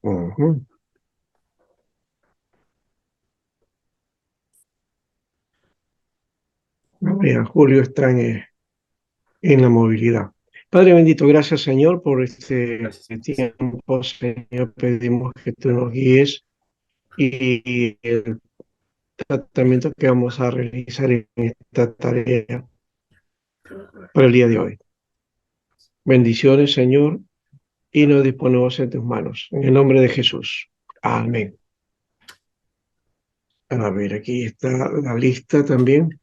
Ujú. Mira, Julio está en la movilidad. Padre bendito, gracias Señor por este Gracias. tiempo, Señor. Pedimos que tú nos guíes y el tratamiento que vamos a realizar en esta tarea para el día de hoy. Bendiciones, Señor, y nos disponemos en tus manos. En el nombre de Jesús. Amén. A ver, aquí está la lista también.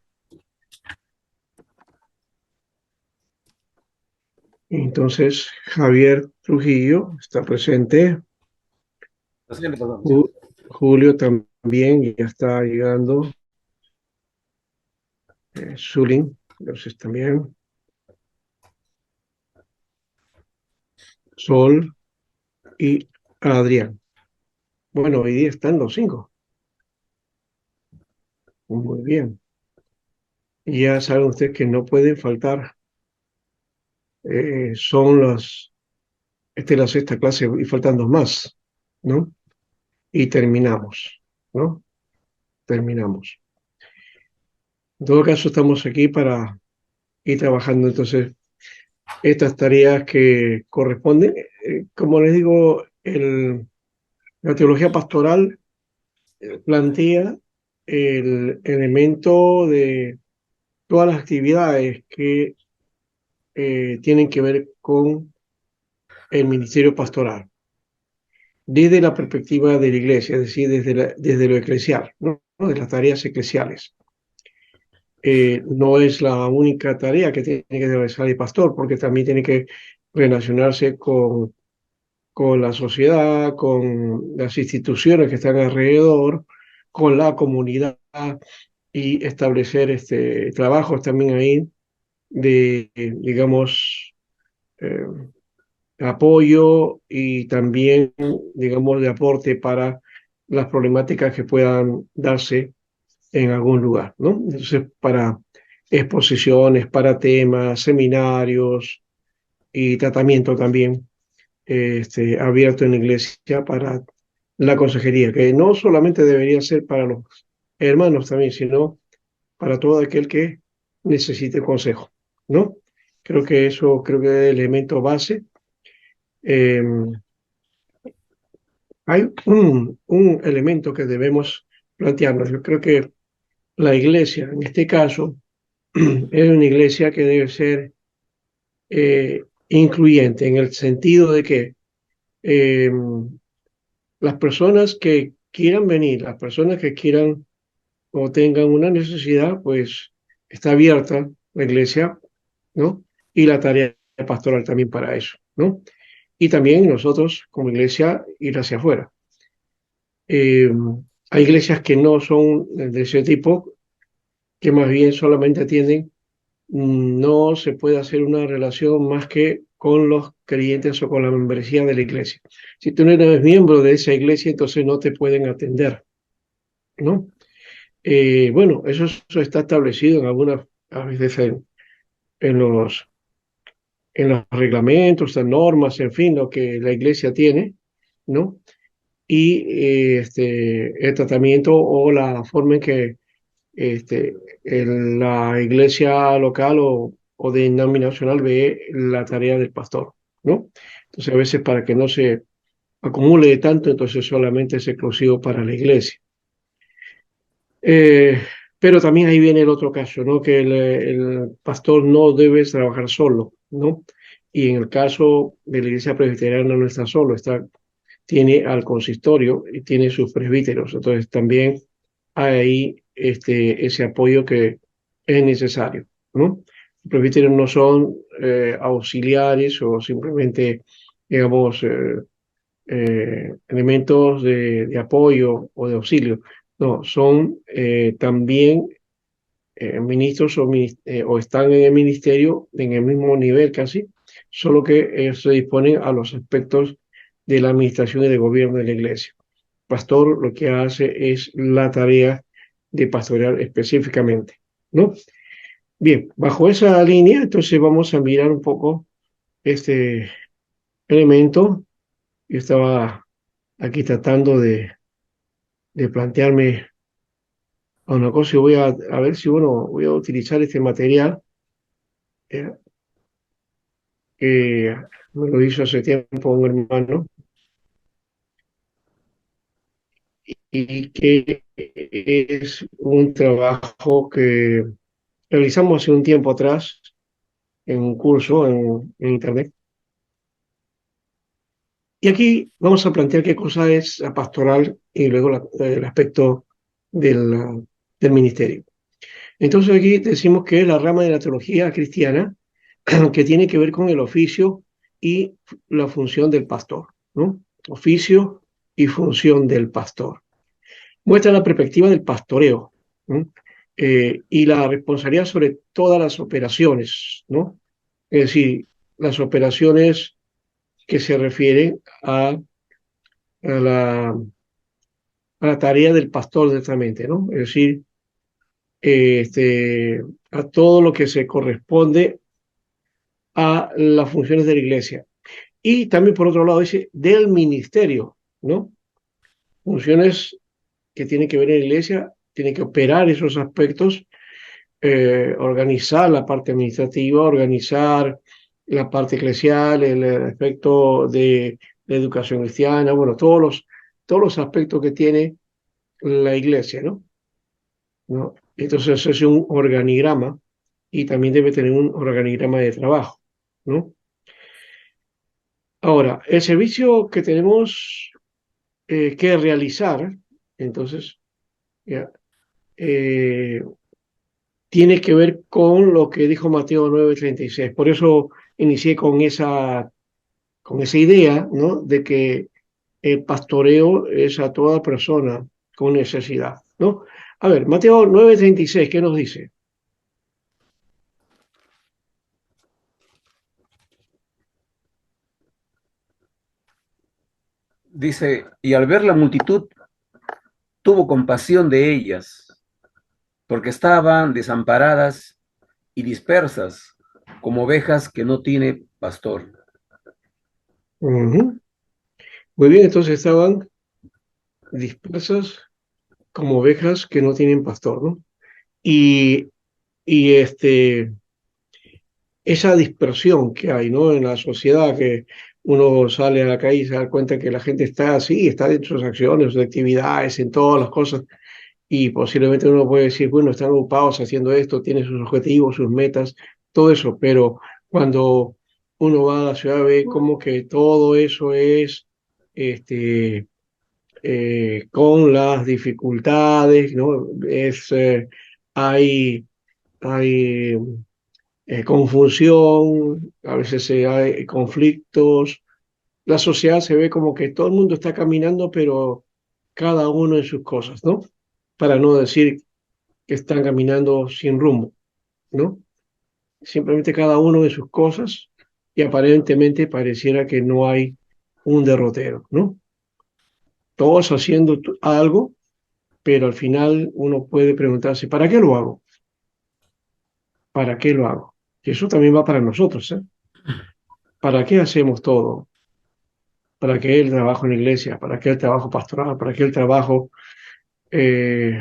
Entonces, Javier Trujillo está presente. Lo siguiente, perdón, lo Ju- siguiente. Julio también ya está llegando. Zulín, entonces también. Sol y Adrián. Bueno, hoy día están los cinco. Muy bien. Y ya saben ustedes que no pueden faltar. Son esta es la sexta clase y faltan dos más, ¿no? Y terminamos, ¿no? Terminamos. En todo caso, estamos aquí para ir trabajando entonces estas tareas que corresponden. Como les digo, la teología pastoral plantea el elemento de todas las actividades que tienen que ver con el ministerio pastoral, desde la perspectiva de la iglesia, es decir, desde lo eclesial, ¿no? De las tareas eclesiales. No es la única tarea que tiene que realizar el pastor, porque también tiene que relacionarse con la sociedad, con las instituciones que están alrededor, con la comunidad y establecer trabajos también ahí de, digamos, eh, apoyo y también, digamos, de aporte para las problemáticas que puedan darse en algún lugar, ¿no? Entonces, para exposiciones, para temas, seminarios y tratamiento también abierto en la iglesia para la consejería, que no solamente debería ser para los hermanos también, sino para todo aquel que necesite consejo, ¿no? Creo que es el elemento base. Eh, Hay un elemento que debemos plantearnos. Yo creo que la iglesia, en este caso, es una iglesia que debe ser incluyente en el sentido de que eh, las personas que quieran venir, las personas que quieran o tengan una necesidad, pues está abierta la iglesia, ¿no? Y la tarea pastoral también para eso, ¿no? Y también nosotros como iglesia ir hacia afuera. Eh, Hay iglesias que no son de ese tipo, que más bien solamente atienden, no se puede hacer una relación más que con los creyentes o con la membresía de la iglesia. Si tú no eres miembro de esa iglesia, entonces no te pueden atender, ¿no? Bueno, eso está establecido en algunas, a veces en los reglamentos, en normas, en fin, lo que la iglesia tiene, ¿no? Y el tratamiento o la forma en que este, la iglesia local o denominacional ve la tarea del pastor, ¿no? Entonces, a veces para que no se acumule tanto, entonces solamente es exclusivo para la iglesia. Eh, pero también ahí viene el otro caso, ¿no? Que el pastor no debe trabajar solo, ¿no? Y en el caso de la iglesia presbiteriana no está solo, tiene al consistorio y tiene sus presbíteros. Entonces también hay ahí ese apoyo que es necesario, ¿no? Los presbíteros no son auxiliares o simplemente, digamos, elementos de apoyo o de auxilio. No, son también ministros o están en el ministerio en el mismo nivel casi, solo que ellos se disponen a los aspectos de la administración y de gobierno de la iglesia. Pastor lo que hace es la tarea de pastorear específicamente, ¿no? Bien, bajo esa línea, entonces vamos a mirar un poco este elemento. Yo estaba aquí tratando de plantearme una cosa y a ver si, bueno, voy a utilizar este material eh, que me lo hizo hace tiempo un hermano y que es un trabajo que realizamos hace un tiempo atrás en un curso en Internet. Y aquí vamos a plantear qué cosa es la pastoral y luego el aspecto del, del ministerio. Entonces aquí decimos que es la rama de la teología cristiana que tiene que ver con el oficio y la función del pastor, ¿no? Oficio y función del pastor. Muestra la perspectiva del pastoreo, ¿no? Y la responsabilidad sobre todas las operaciones, ¿no? Es decir, las operaciones que se refieren a la tarea del pastor directamente, ¿no? Es decir, a todo lo que se corresponde a las funciones de la iglesia. Y también, por otro lado, dice del ministerio, ¿no? Funciones que tienen que ver en la iglesia, tienen que operar esos aspectos, organizar la parte administrativa, organizar la parte eclesial, el aspecto de la educación cristiana, bueno, todos los aspectos que tiene la iglesia, ¿no? ¿No? Entonces es un organigrama y también debe tener un organigrama de trabajo, ¿no? Ahora, el servicio que tenemos que realizar, entonces, ya, eh, tiene que ver con lo que dijo Mateo 9:36. Por eso inicié con esa idea, ¿no? De que el pastoreo es a toda persona con necesidad, ¿no? A ver, Mateo 9:36, ¿qué nos dice? Dice, y al ver la multitud, tuvo compasión de ellas, porque estaban desamparadas y dispersas, como ovejas que no tiene pastor. Ujú. Muy bien, entonces estaban dispersas como ovejas que no tienen pastor, ¿no? Y, y esa dispersión que hay, ¿no? En la sociedad, que uno sale a la calle y se da cuenta que la gente está así, está en sus acciones, sus actividades, en todas las cosas, y posiblemente uno puede decir, bueno, están ocupados haciendo esto, tienen sus objetivos, sus metas, todo eso, pero cuando uno va a la ciudad ve como que todo eso es este, con las dificultades, ¿no? Hay, hay confusión, a veces hay conflictos. La sociedad se ve como que todo el mundo está caminando, pero cada uno en sus cosas, ¿no? Para no decir que están caminando sin rumbo, ¿no? Simplemente cada uno en sus cosas y aparentemente pareciera que no hay un derrotero, ¿no? Todos haciendo algo, pero al final uno puede preguntarse, ¿para qué lo hago? ¿Para qué lo hago? Y eso también va para nosotros, ¿eh? ¿Para qué hacemos todo? ¿Para qué el trabajo en la iglesia? ¿Para qué el trabajo pastoral? ¿Para qué el trabajo eh,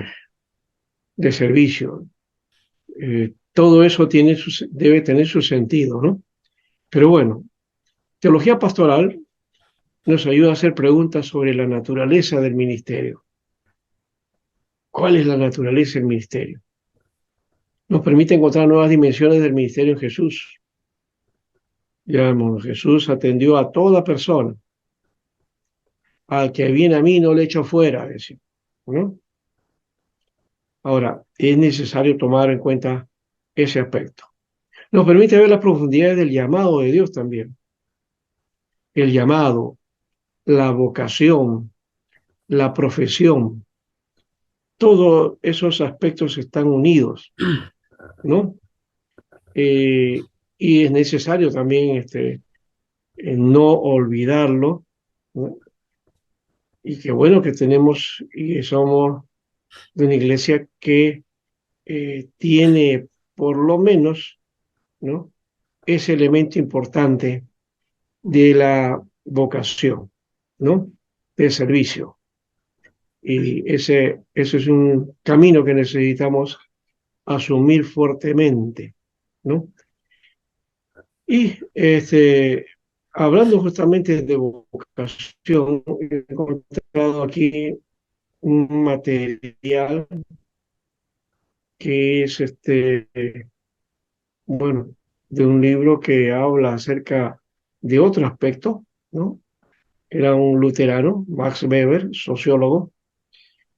de servicio? Todo eso debe tener su sentido, ¿no? Pero bueno, teología pastoral nos ayuda a hacer preguntas sobre la naturaleza del ministerio. ¿Cuál es la naturaleza del ministerio? Nos permite encontrar nuevas dimensiones del ministerio en Jesús. Ya vemos, Jesús atendió a toda persona. Al que viene a mí no le echo fuera, decimos, ¿no? Ahora, es necesario tomar en cuenta ese aspecto. Nos permite ver las profundidades del llamado de Dios también. El llamado, la vocación, la profesión, todos esos aspectos están unidos, ¿no? Eh, y es necesario también no olvidarlo, ¿no? Y qué bueno que tenemos y somos de una iglesia que tiene por lo menos, ¿no? Ese elemento importante de la vocación, ¿no? de servicio. Y ese es un camino que necesitamos asumir fuertemente, ¿no? Y hablando justamente de vocación, he encontrado aquí un material que es bueno, de un libro que habla acerca de otro aspecto, ¿no? Era un luterano, Max Weber, sociólogo,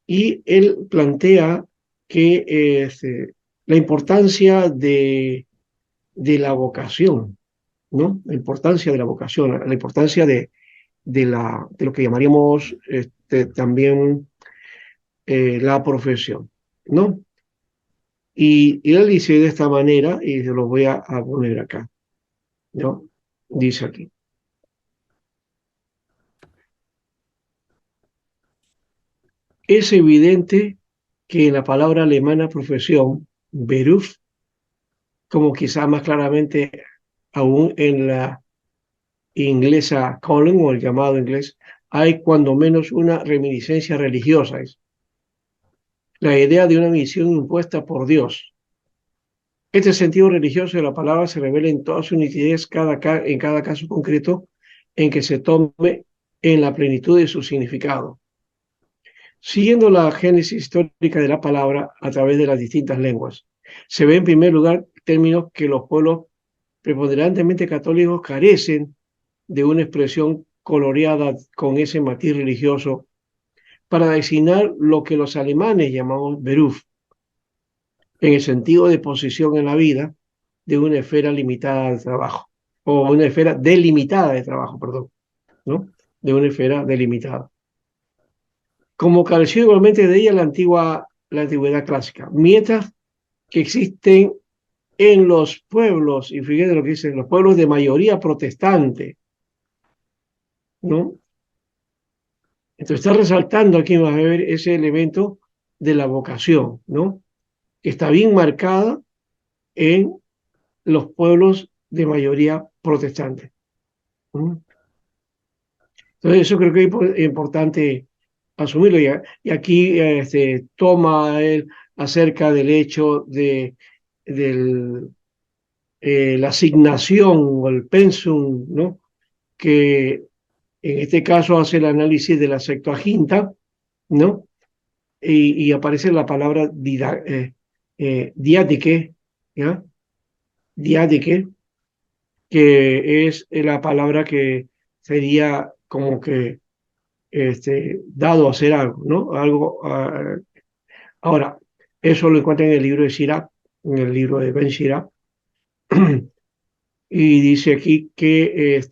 y él plantea que la importancia de la vocación, ¿no? La importancia de la vocación, la importancia de lo que llamaríamos también la profesión, ¿no? Y él dice de esta manera, y se lo voy a poner acá, ¿no? Dice aquí, es evidente que en la palabra alemana profesión, Beruf, como quizá más claramente aún en la inglesa calling o el llamado inglés, hay cuando menos una reminiscencia religiosa, es la idea de una misión impuesta por Dios. Este sentido religioso de la palabra se revela en toda su nitidez en cada caso concreto en que se tome en la plenitud de su significado. Siguiendo la génesis histórica de la palabra a través de las distintas lenguas, se ve en primer lugar términos que los pueblos preponderantemente católicos carecen de una expresión coloreada con ese matiz religioso para designar lo que los alemanes llamamos Beruf, en el sentido de posición en la vida de una esfera limitada de trabajo, o una esfera delimitada de trabajo, perdón, ¿no? De una esfera delimitada. Como careció igualmente de ella la antigüedad clásica, mientras que existen en los pueblos, y fíjate lo que dicen, los pueblos de mayoría protestante, ¿no? Entonces está resaltando aquí, vas a ver, ese elemento de la vocación, ¿no? Que está bien marcada en los pueblos de mayoría protestante. ¿No? Entonces eso creo que es importante asumirlo. Y aquí toma él acerca del hecho de la asignación o el pensum, ¿no? Que en este caso hace el análisis de la Septuaginta, ¿no? Y aparece la palabra diátique, ¿ya? Diátique, que es la palabra que sería como que dado a hacer algo, ¿no? Algo. Ahora, eso lo encuentra en el libro de Sirach, en el libro de Ben Sirach, y dice aquí que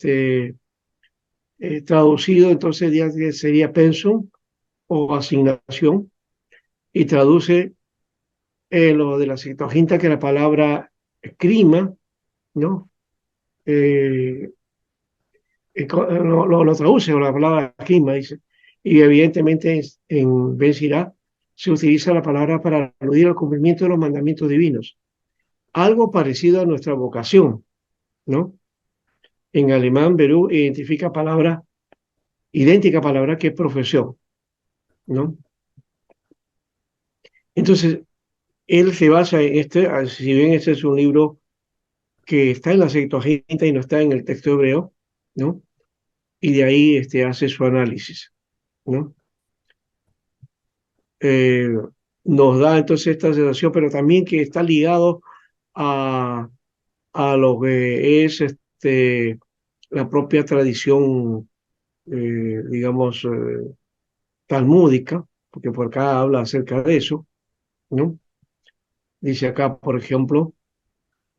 traducido entonces sería pensum o asignación, y traduce lo de la Septuaginta, que la palabra crima, ¿no? Eh, lo traduce con la palabra crima, dice. Y evidentemente en Ben Sirá se utiliza la palabra para aludir al cumplimiento de los mandamientos divinos. Algo parecido a nuestra vocación, ¿no? En alemán, Berú identifica palabra, idéntica palabra que es profesión, ¿no? Entonces, él se basa en si bien este es un libro que está en la Septuaginta y no está en el texto hebreo, ¿no? Y de ahí hace su análisis, ¿no? Eh, Nos da entonces esta sensación, pero también que está ligado a, a lo que es la propia tradición, digamos, talmúdica, porque por acá habla acerca de eso, ¿no? Dice acá, por ejemplo,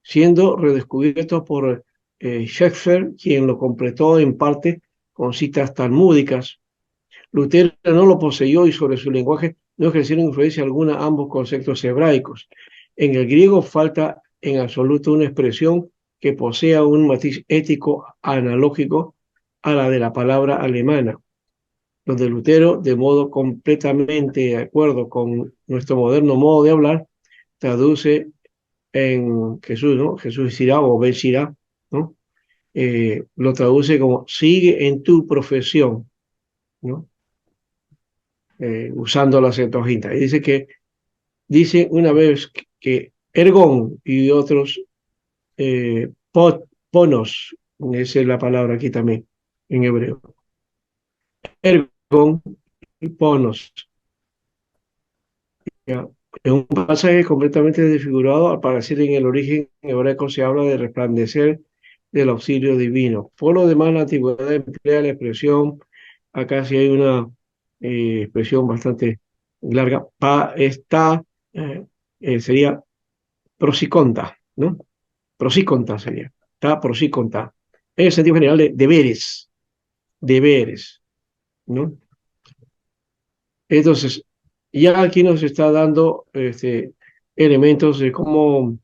siendo redescubierto por Schaeffer, quien lo completó en parte con citas talmúdicas. Lutero no lo poseyó y sobre su lenguaje no ejercieron influencia alguna ambos conceptos hebraicos. En el griego falta en absoluto una expresión que posea un matiz ético analógico a la de la palabra alemana, donde Lutero, de modo completamente de acuerdo con nuestro moderno modo de hablar, traduce en Jesús, ¿no? Jesús irá o Ben irá, ¿no? Lo traduce como sigue en tu profesión, ¿no? usando la Septuaginta. Y dice una vez que ergon y otros ponos, esa es la palabra aquí también en hebreo, ergon y ponos. ¿Ya? Es un pasaje completamente desfigurado, al parecer en el origen hebraico se habla de resplandecer del auxilio divino. Por lo demás, la antigüedad emplea la expresión, acá sí hay una expresión bastante larga, eh, sería prosiconta, ¿no? Prosiconta sería, está prosiconta, en el sentido general de deberes, ¿no? Entonces, ya aquí nos está dando elementos de cómo,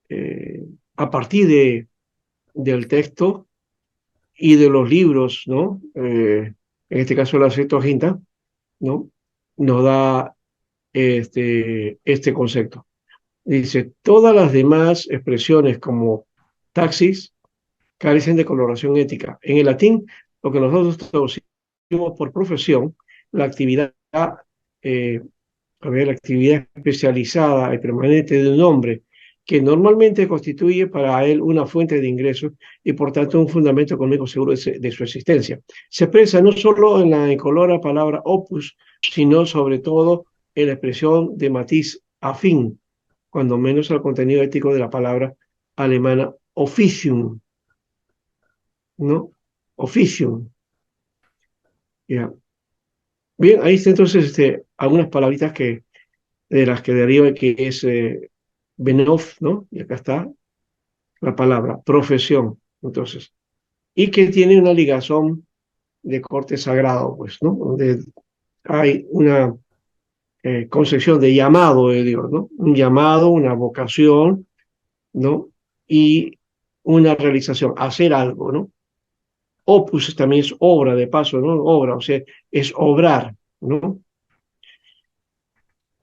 eh, a partir del texto y de los libros, ¿no? En este caso la Septuaginta, ¿no? Nos da este concepto. Dice, todas las demás expresiones como taxis carecen de coloración ética. En el latín, lo que nosotros traducimos por profesión, la actividad eh, la actividad especializada y permanente de un hombre que normalmente constituye para él una fuente de ingresos y por tanto un fundamento económico seguro de su existencia. Se expresa no solo en la incolora palabra opus, sino sobre todo en la expresión de matiz afín, cuando menos al contenido ético de la palabra alemana officium, ¿no? Officium. Yeah. Bien, ahí está entonces algunas palabritas de las que deriva que es Benioff, ¿no? Y acá está la palabra, profesión, entonces, y que tiene una ligazón de corte sagrado, pues, ¿no? Donde hay una concepción de llamado de Dios, ¿no? Un llamado, una vocación, ¿no? Y una realización, hacer algo, ¿no? Opus también es obra, de paso, ¿no? Obra, o sea, es obrar, ¿no?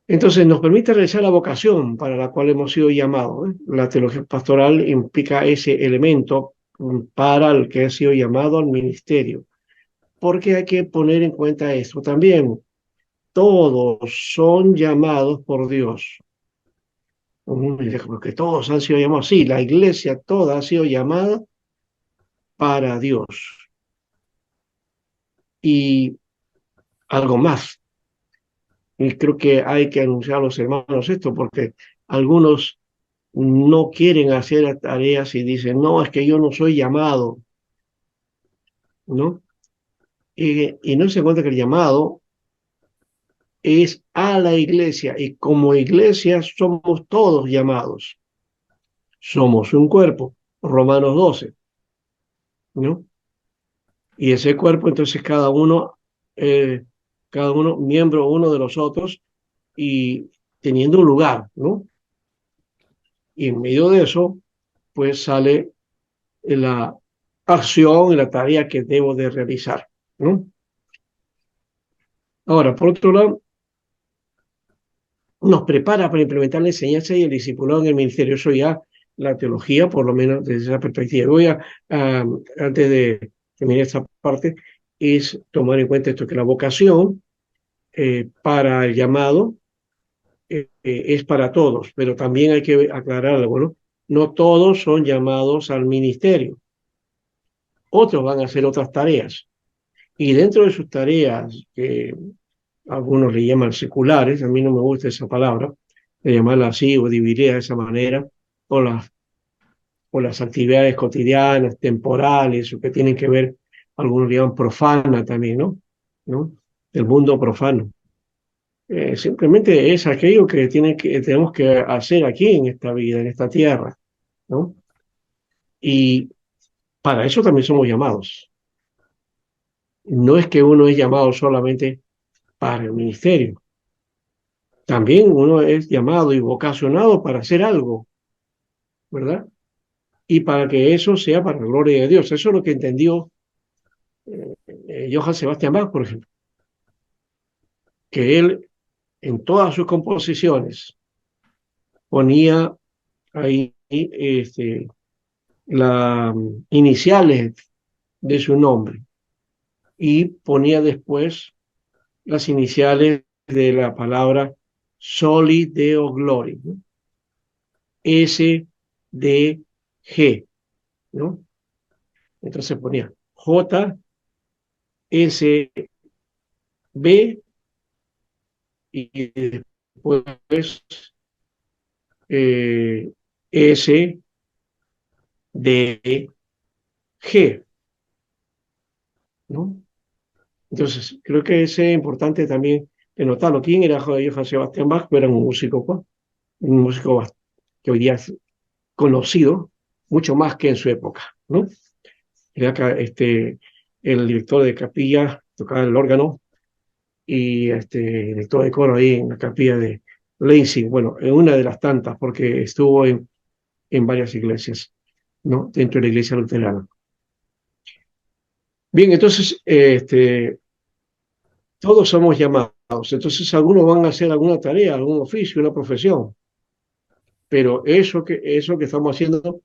Entonces nos permite realizar la vocación para la cual hemos sido llamados, ¿eh? La teología pastoral implica ese elemento para el que ha sido llamado al ministerio, porque hay que poner en cuenta esto también. Todos son llamados por Dios. Porque todos han sido llamados. Sí, la iglesia toda ha sido llamada para Dios. Y algo más. Y creo que hay que anunciar a los hermanos esto, porque algunos no quieren hacer tareas y dicen, no, es que yo no soy llamado, ¿no? Y no se cuenta que el llamado es a la iglesia y como iglesia somos todos llamados, somos un cuerpo, Romanos 12, ¿no? Y ese cuerpo, entonces cada uno miembro uno de los otros y teniendo un lugar, ¿no? Y en medio de eso, pues sale la acción y la tarea que debo de realizar, ¿no? Ahora, por otro lado, nos prepara para implementar la enseñanza y el discipulado en el ministerio. Eso ya la teología, por lo menos desde esa perspectiva. Antes de terminar esta parte, es tomar en cuenta esto, que la vocación para el llamado es para todos, pero también hay que aclarar algo, ¿no? No todos son llamados al ministerio. Otros van a hacer otras tareas. Y dentro de sus tareas, que algunos le llaman seculares, a mí no me gusta esa palabra, de llamarla así o dividirla de esa manera, o las actividades cotidianas, temporales, o que tienen que ver, algunos le llaman profana también, ¿no? El mundo profano. Simplemente es aquello que, tenemos que hacer aquí en esta vida, en esta tierra, ¿no? Y para eso también somos llamados. No es que uno es llamado solamente para el ministerio, también uno es llamado y vocacionado para hacer algo, ¿verdad? Y para que eso sea para la gloria de Dios. Eso es lo que entendió Johann Sebastian Bach, por ejemplo, que él en todas sus composiciones ponía ahí las iniciales de su nombre y ponía después las iniciales de la palabra Soli Deo Glory, ¿no? S, D, G, ¿no? Entonces ponía J, S, B y después S, D, G, ¿no? Entonces, creo que es importante también de notarlo. ¿Quién era Johann Sebastian Bach? Era un músico, pues, un músico que hoy día es conocido mucho más que en su época, ¿no? Era el director de capilla, tocaba el órgano, y director de coro ahí en la capilla de Leipzig, bueno, en una de las tantas, porque estuvo en varias iglesias, ¿no? Dentro de la iglesia luterana. Bien, entonces, todos somos llamados, entonces algunos van a hacer alguna tarea, algún oficio, una profesión, pero eso que estamos haciendo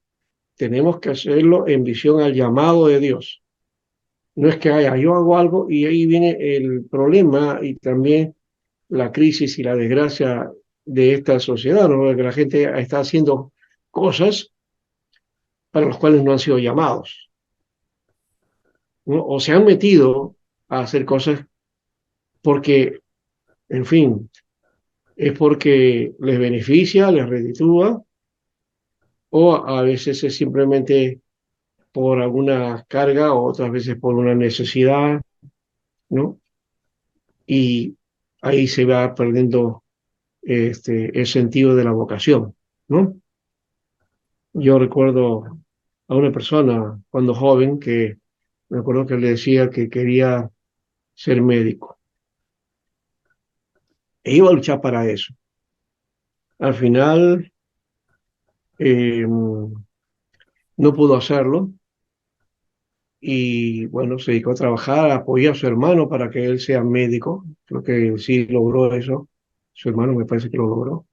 tenemos que hacerlo en visión al llamado de Dios. No es que yo hago algo y ahí viene el problema y también la crisis y la desgracia de esta sociedad, ¿no? Que la gente está haciendo cosas para las cuales no han sido llamados, ¿no? O se han metido a hacer cosas porque, en fin, es porque les beneficia, les reditúa, o a veces es simplemente por alguna carga, o otras veces por una necesidad, ¿no? Y ahí se va perdiendo el sentido de la vocación, ¿no? Yo recuerdo a una persona cuando joven que me acuerdo que le decía que quería ser médico e iba a luchar para eso. Al final no pudo hacerlo y bueno, se dedicó a trabajar, apoyó a su hermano para que él sea médico. Creo que sí logró eso. Su hermano me parece que lo logró.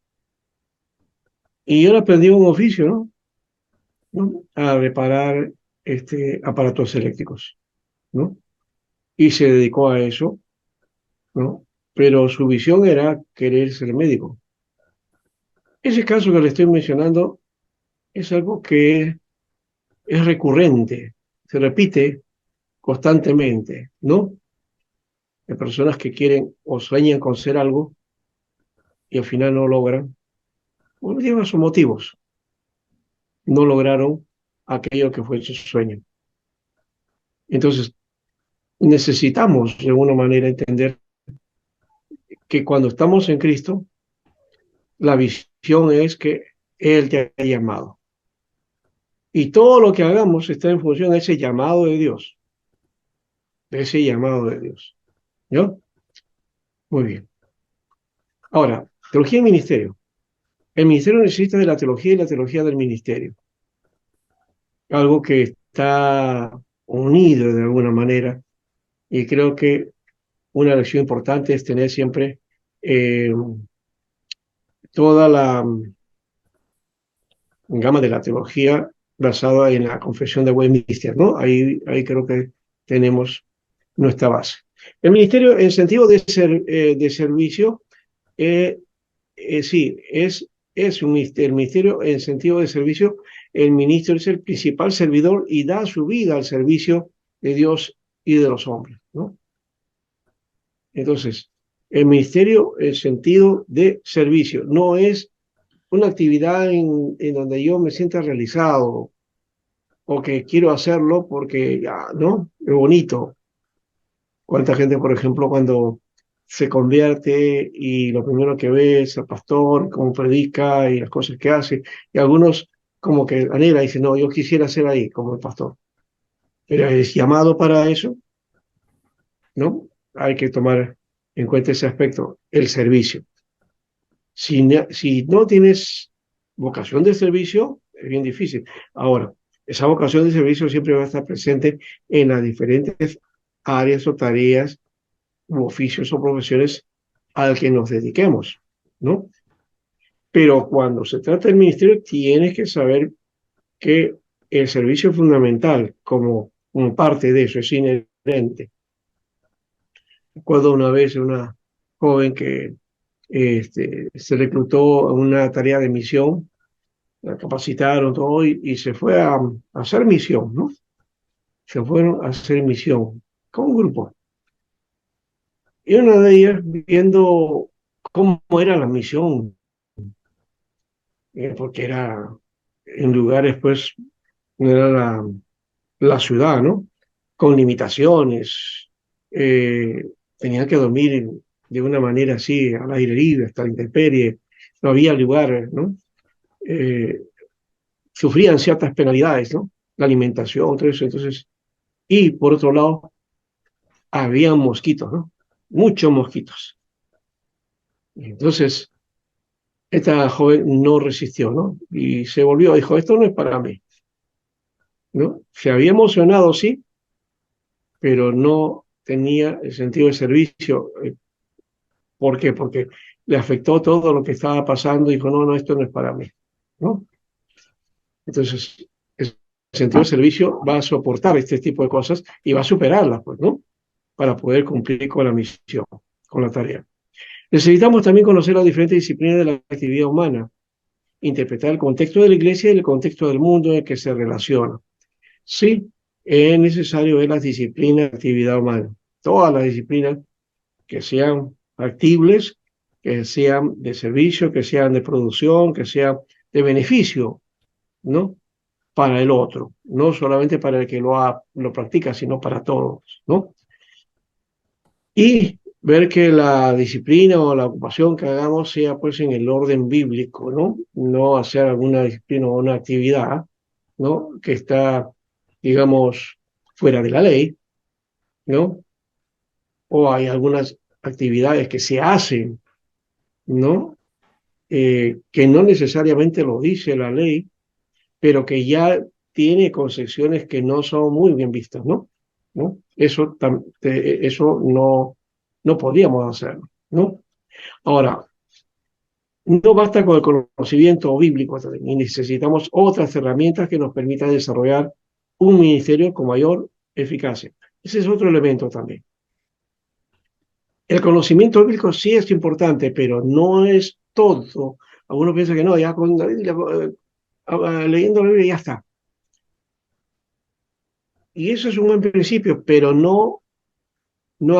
Y él aprendió un oficio, ¿no? ¿No? A reparar aparatos eléctricos, ¿no? Y se dedicó a eso, ¿no? Pero su visión era querer ser médico. Ese caso que le estoy mencionando es algo que es recurrente, se repite constantemente, ¿no? Hay personas que quieren o sueñan con ser algo y al final no logran, por diversos motivos, no lograron aquello que fue su sueño. Entonces, necesitamos de alguna manera entender que cuando estamos en Cristo, la visión es que Él te ha llamado. Y todo lo que hagamos está en función de ese llamado de Dios, de ese llamado de Dios. ¿No? Muy bien. Ahora, teología y ministerio. El ministerio necesita de la teología y la teología del ministerio. Algo que está unido de alguna manera. Y creo que una lección importante es tener siempre eh, toda la gama de la teología basada en la confesión de Westminster, ¿no? Ahí creo que tenemos nuestra base. El ministerio en sentido de servicio, eh, sí, el ministerio en sentido de servicio. El ministro es el principal servidor y da su vida al servicio de Dios y de los hombres, ¿no? Entonces, el ministerio en sentido de servicio no es una actividad en donde yo me sienta realizado o que quiero hacerlo porque ya, ¿no? Es bonito. Cuánta gente, por ejemplo, cuando se convierte y lo primero que ve es al pastor, cómo predica y las cosas que hace, y algunos como que anhela y dicen, no, yo quisiera ser ahí como el pastor. Pero es llamado para eso, ¿no? Hay que tomar en cuenta ese aspecto, el servicio. Si no tienes vocación de servicio, es bien difícil. Ahora, esa vocación de servicio siempre va a estar presente en las diferentes áreas o tareas u oficios o profesiones al que nos dediquemos, ¿no? Pero cuando se trata del ministerio, tienes que saber que el servicio es fundamental como parte de eso, es inherente. Recuerdo una vez una joven que se reclutó a una tarea de misión, la capacitaron todo y se fue a hacer misión, ¿no? Se fueron a hacer misión con un grupo. Y una de ellas, viendo cómo era la misión, porque era en lugares, pues, no era la ciudad, ¿no? Con limitaciones, eh, tenían que dormir de una manera así, al aire libre, hasta la intemperie, no había lugar, ¿no? Eh, Sufrían ciertas penalidades, ¿no? La alimentación, todo eso. Entonces, y por otro lado, había mosquitos, ¿no? Muchos mosquitos. Entonces, esta joven no resistió, ¿no? Y se volvió, dijo, esto no es para mí, ¿no? Se había emocionado, sí, pero no tenía el sentido de servicio. ¿Por qué? Porque le afectó todo lo que estaba pasando y dijo, no, no, esto no es para mí, ¿no? Entonces, el sentido de servicio va a soportar este tipo de cosas y va a superarlas, pues, ¿no? Para poder cumplir con la misión, con la tarea. Necesitamos también conocer las diferentes disciplinas de la actividad humana, interpretar el contexto de la iglesia y el contexto del mundo en el que se relaciona. Sí, es necesario ver las disciplinas de actividad humana, todas las disciplinas que sean factibles, que sean de servicio, que sean de producción, que sean de beneficio, ¿no? Para el otro, no solamente para el que lo practica, sino para todos, ¿no? Y ver que la disciplina o la ocupación que hagamos sea pues en el orden bíblico, ¿no? No hacer alguna disciplina o una actividad, ¿no? Que está, digamos, fuera de la ley, ¿no? O hay algunas actividades que se hacen, ¿no? Que no necesariamente lo dice la ley, pero que ya tiene concepciones que no son muy bien vistas, ¿no? ¿No? Eso no podríamos hacerlo, ¿no? Ahora, no basta con el conocimiento bíblico también, y necesitamos otras herramientas que nos permitan desarrollar un ministerio con mayor eficacia. Ese es otro elemento también. El conocimiento bíblico sí es importante, pero no es todo. Algunos piensan que no, ya con la Biblia, leyendo la Biblia ya está. Y eso es un buen principio, pero no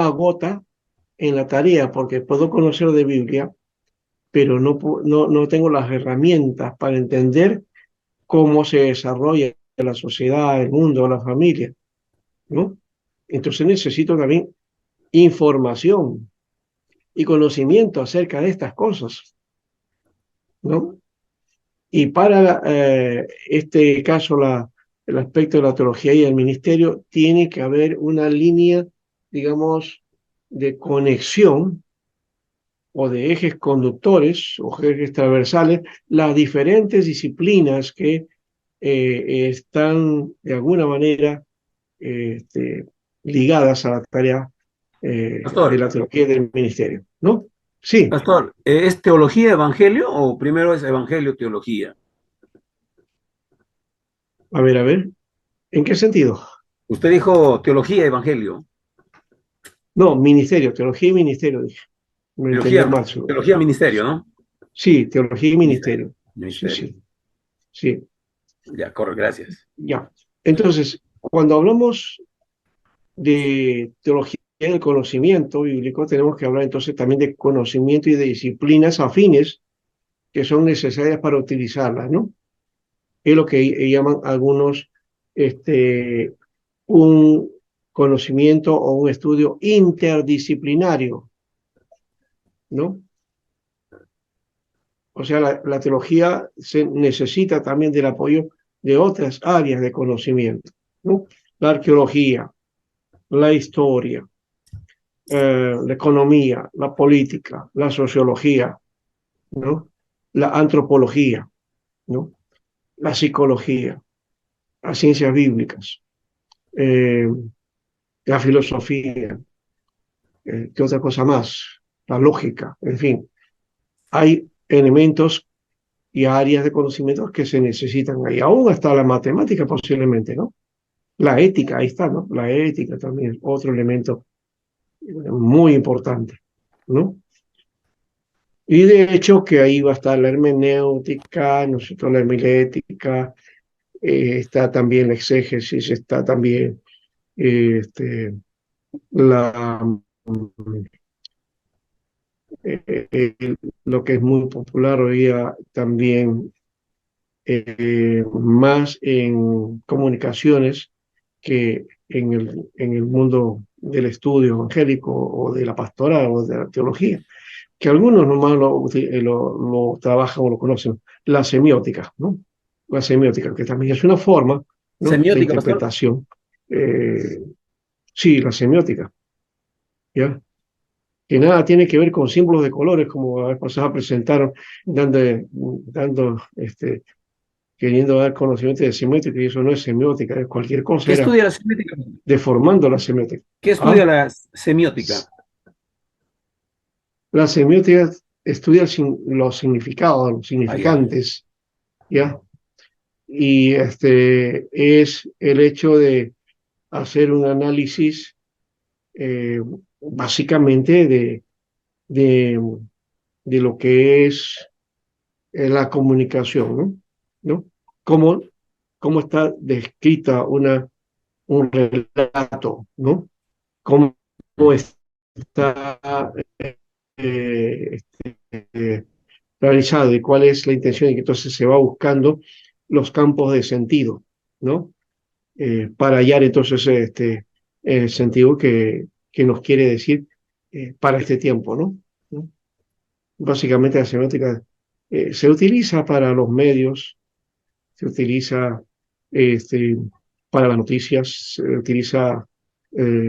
agota en la tarea, porque puedo conocer de Biblia, pero no tengo las herramientas para entender cómo se desarrolla la sociedad, el mundo, la familia, ¿no? Entonces necesito también información y conocimiento acerca de estas cosas, ¿no? Y para este caso, el aspecto de la teología y el ministerio, tiene que haber una línea, digamos, de conexión o de ejes conductores o ejes transversales, las diferentes disciplinas que están de alguna manera ligadas a la tarea de Pastor, la teología y del ministerio, ¿no? Sí, pastor, ¿es teología evangelio o primero es evangelio teología? a ver, ¿en qué sentido? Usted dijo teología evangelio. No, ministerio, teología y ministerio, dije. Me entendió Teología, mal. teología ministerio, ¿no? Sí, teología y Ministerio. ministerio. Sí, Ministerio. sí, sí, Ya, corre, gracias. ya. Entonces, cuando hablamos de teología del conocimiento bíblico, tenemos que hablar entonces también de conocimiento y de disciplinas afines que son necesarias para utilizarlas, ¿no? Es lo que llaman algunos un conocimiento o un estudio interdisciplinario, ¿no? O sea, la teología se necesita también del apoyo de otras áreas de conocimiento, ¿no? La arqueología, la historia, la economía, la política, la sociología, ¿no? La antropología, ¿no? La psicología, las ciencias bíblicas, eh, la filosofía, ¿qué otra cosa más? La lógica, en fin. Hay elementos y áreas de conocimientos que se necesitan ahí, aún hasta la matemática posiblemente, ¿no? La ética, ahí está, ¿no? La ética también es otro elemento muy importante, ¿no? Y de hecho que ahí va a estar la hermenéutica, ¿no es cierto? La hermenéutica, está también la exégesis, está también este, la, lo que es muy popular hoy día también, más en comunicaciones que en el mundo del estudio evangélico o de la pastora o de la teología, que algunos nomás lo trabajan o lo conocen, la semiótica, ¿no? La semiótica, que también es una forma, ¿no?, de Semiótica, pastor. interpretación. Eh, sí, la semiótica, ¿ya? Que nada tiene que ver con símbolos de colores, como la vez pasada presentaron, dando, queriendo dar conocimiento de semiótica, y eso no es semiótica, es cualquier cosa, ¿Qué era estudia la semiótica? deformando la semiótica. ¿Qué estudia ¿Ah? la semiótica? La semiótica estudia los significados, los Ah, ya. significantes, ¿ya? Y es el hecho de hacer un análisis, eh, básicamente de, de lo que es, la comunicación, ¿no? ¿No? Cómo, cómo está descrita un relato, ¿no? Cómo está, eh, eh, realizado y cuál es la intención, y que entonces se va buscando los campos de sentido, ¿no? Para hallar entonces el sentido que nos quiere decir, para este tiempo, ¿no? ¿No? Básicamente la semiótica, se utiliza para los medios, se utiliza, este, para las noticias, se utiliza,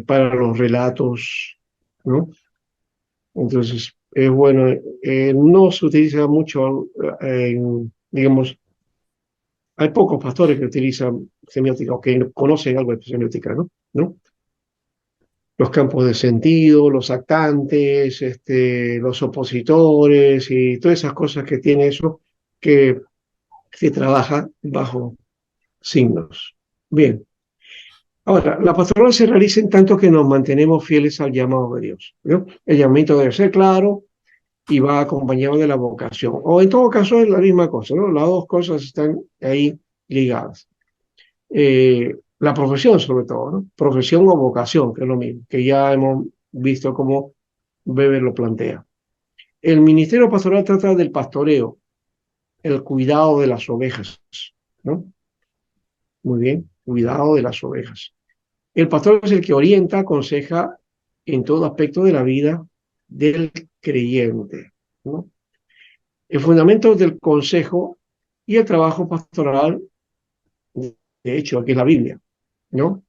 para los relatos, ¿no? Entonces, es bueno, no se utiliza mucho, digamos, hay pocos pastores que utilizan semiótica o que conocen algo de semiótica, ¿no? ¿No? Los campos de sentido, los actantes, los opositores y todas esas cosas que tiene eso, que se trabaja bajo signos. Bien, ahora, la pastoral se realiza en tanto que nos mantenemos fieles al llamado de Dios, ¿no? El llamamiento debe ser claro y va acompañado de la vocación, o en todo caso es la misma cosa, ¿no? Las dos cosas están ahí ligadas. La profesión sobre todo, ¿no? Profesión o vocación, que es lo mismo, que ya hemos visto cómo Weber lo plantea. El ministerio pastoral trata del pastoreo, el cuidado de las ovejas, ¿no? Muy bien, cuidado de las ovejas. El pastor es el que orienta, aconseja en todo aspecto de la vida del creyente, ¿no? El fundamento del consejo y el trabajo pastoral, de hecho, aquí es la Biblia, ¿no?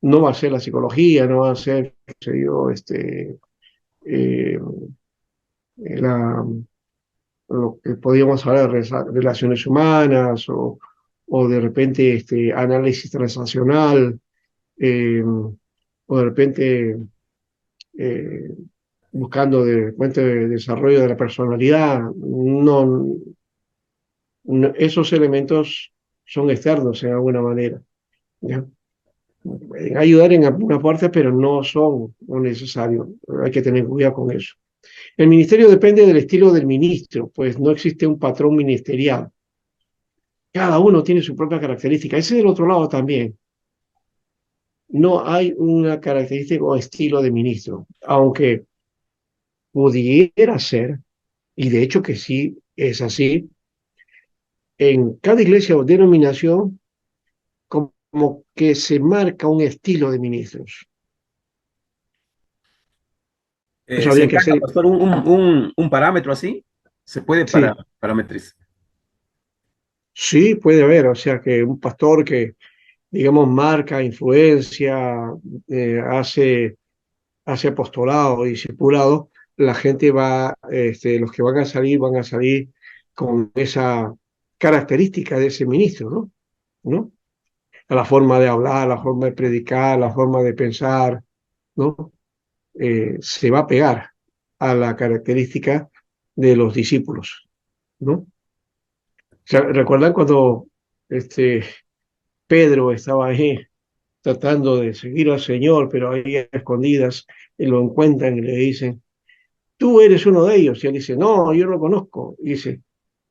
No va a ser la psicología, no va a ser, qué sé yo, eh, la, lo que podríamos hablar de relaciones humanas o de repente análisis transaccional, o de repente, eh, buscando de repente desarrollo de la personalidad. No, esos elementos son externos en alguna manera, ¿ya? Pueden ayudar en alguna parte, pero no son lo necesario. Hay que tener cuidado con eso. El ministerio depende del estilo del ministro, pues no existe un patrón ministerial. Cada uno tiene su propia característica. Ese es del otro lado también. No hay una característica o estilo de ministro, aunque pudiera ser, y de hecho que sí es así, en cada iglesia o denominación como que se marca un estilo de ministros. Eso ¿Se habría que encaja, hacer. pastor, un parámetro así? ¿Se puede Sí, parametrizar? sí puede haber, o sea, que un pastor que, digamos, marca influencia, hace apostolado, discipulado, la gente va, los que van a salir con esa característica de ese ministro, ¿no? ¿No? A la forma de hablar, la forma de predicar, la forma de pensar, ¿no? Se va a pegar a la característica de los discípulos, ¿no? O sea, ¿recuerdan cuando este, Pedro estaba ahí tratando de seguir al Señor, pero ahí a escondidas, y lo encuentran y le dicen, tú eres uno de ellos. Y él dice, no, yo no lo conozco. Y dice,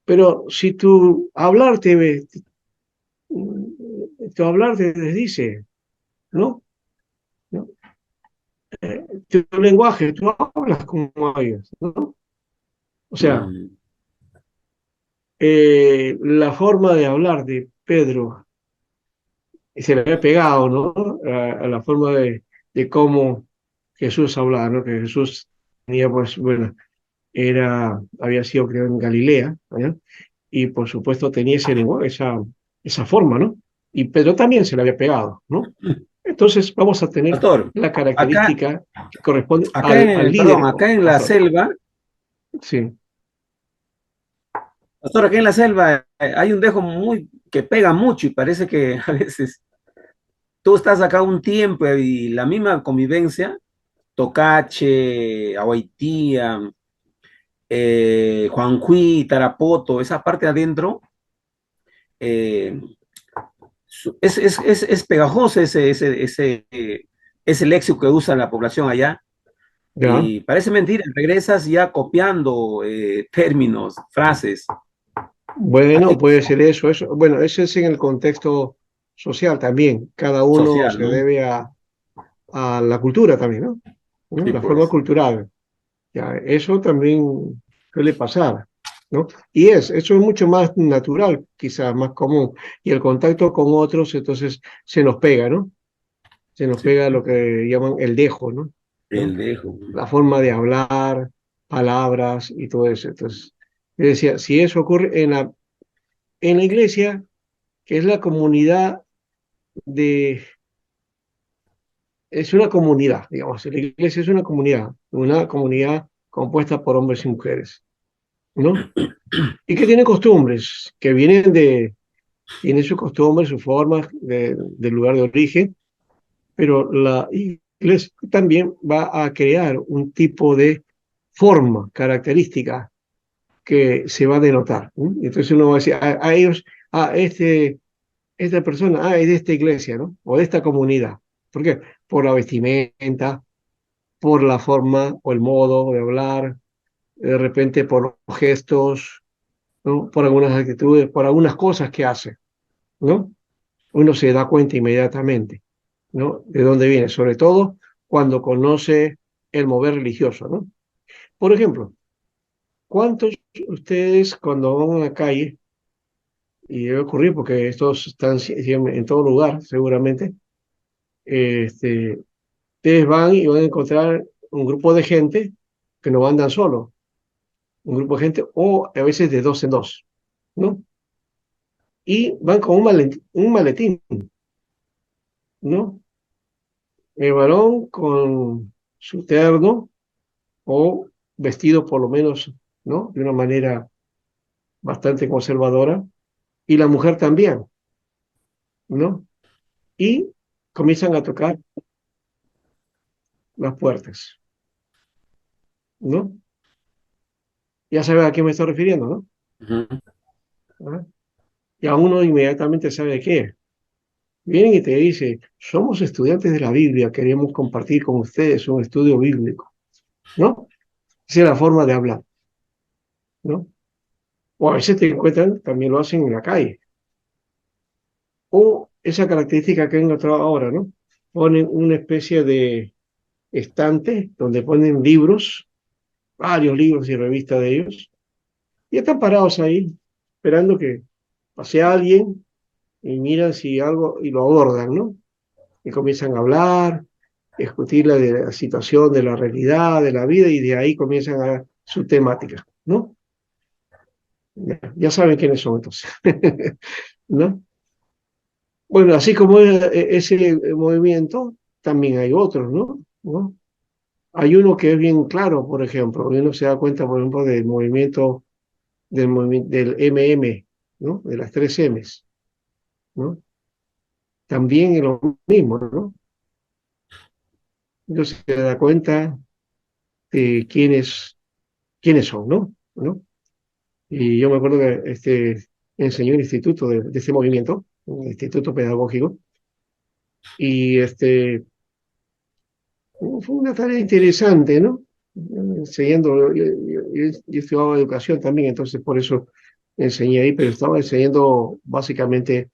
pero si tu hablar te desdice, ¿no? ¿No? Tu lenguaje, tú hablas como ellos, ¿no? O sea, mm, la forma de hablar de Pedro se le había pegado, ¿no? A la forma de cómo Jesús hablaba, ¿no? Que Jesús tenía, pues, bueno, había sido creado en Galilea, ¿no? Y por supuesto tenía ese lenguaje, esa forma, ¿no? Y Pedro también se le había pegado, ¿no? Entonces vamos a tener Pastor, la acá, característica que corresponde acá al perdón, líder acá o en la pastor. selva, Sí, pastor, acá en la selva hay un dejo muy que pega mucho y parece que a veces tú estás acá un tiempo y la misma convivencia, Tocache, Aguaitía, Juanjuí, Tarapoto, esa parte adentro, eh, es pegajoso ese léxico que usa la población allá. ya. Y parece mentira, regresas ya copiando términos, frases. Bueno, Aquí puede ser eso. Bueno, eso es en el contexto social también. Cada uno social, se ¿no? debe a la cultura también, ¿no? ¿No? Sí, La forma pues. cultural. Ya, eso también suele pasar, ¿no? Eso es mucho más natural, quizás más común. Y el contacto con otros, entonces se nos pega, ¿no? Se nos Sí, pega lo que llaman el dejo, ¿no? ¿No? el dejo. La forma de hablar, palabras y todo eso. Entonces, yo decía, si eso ocurre en la iglesia, que es la comunidad es una comunidad, digamos, la iglesia es una comunidad compuesta por hombres y mujeres, ¿no? Y que tiene costumbres, que tiene sus costumbres, sus formas del lugar de origen, pero la iglesia también va a crear un tipo de forma característica que se va a denotar, ¿no? Y entonces uno va a decir a ellos, esta persona, es de esta iglesia, ¿no? O de esta comunidad. ¿Por qué? Por la vestimenta, por la forma o el modo de hablar, de repente por los gestos, ¿no? Por algunas actitudes, por algunas cosas que hace, ¿no? Uno se da cuenta inmediatamente, ¿no? De dónde viene, sobre todo cuando conoce el mover religioso, ¿no? Por ejemplo, ¿cuántos ustedes cuando van a la calle, y debe ocurrir porque estos están siempre en todo lugar, seguramente, este, ustedes van y van a encontrar un grupo de gente que no andan solo, un grupo de gente, o a veces de dos en dos, ¿no? Y van con un maletín, ¿no? El varón con su terno o vestido por lo menos, ¿no? De una manera bastante conservadora, y la mujer también, ¿no? Y comienzan a tocar las puertas, ¿no? Ya sabes a quién me estoy refiriendo, ¿no? Ujú. ¿Ah? Y a uno inmediatamente sabe de qué. Vienen y te dicen, somos estudiantes de la Biblia, queremos compartir con ustedes un estudio bíblico, ¿no? Esa es la forma de hablar, ¿no? O a veces te encuentran, también lo hacen en la calle. O esa característica que he encontrado ahora, ¿no? Ponen una especie de estante donde ponen libros, varios libros y revistas de ellos, y están parados ahí, esperando que pase alguien y miran si algo, y lo abordan, ¿no? Y comienzan a hablar, discutir de la situación, de la realidad, de la vida, y de ahí comienzan a su temática, ¿no? Ya saben quiénes son entonces, ¿no? Bueno, así como ese movimiento, también hay otros, ¿no? ¿No? Hay uno que es bien claro, por ejemplo, y uno se da cuenta, por ejemplo, del MM, ¿no? De las tres M's, ¿no? También es lo mismo, ¿no? Uno se da cuenta de quiénes son, ¿no? ¿No? Y yo me acuerdo que enseñó el instituto de este movimiento, un instituto pedagógico, y Fue una tarea interesante, ¿no? Enseñando, yo estudiaba educación también, entonces por eso enseñé ahí, pero estaba enseñando básicamente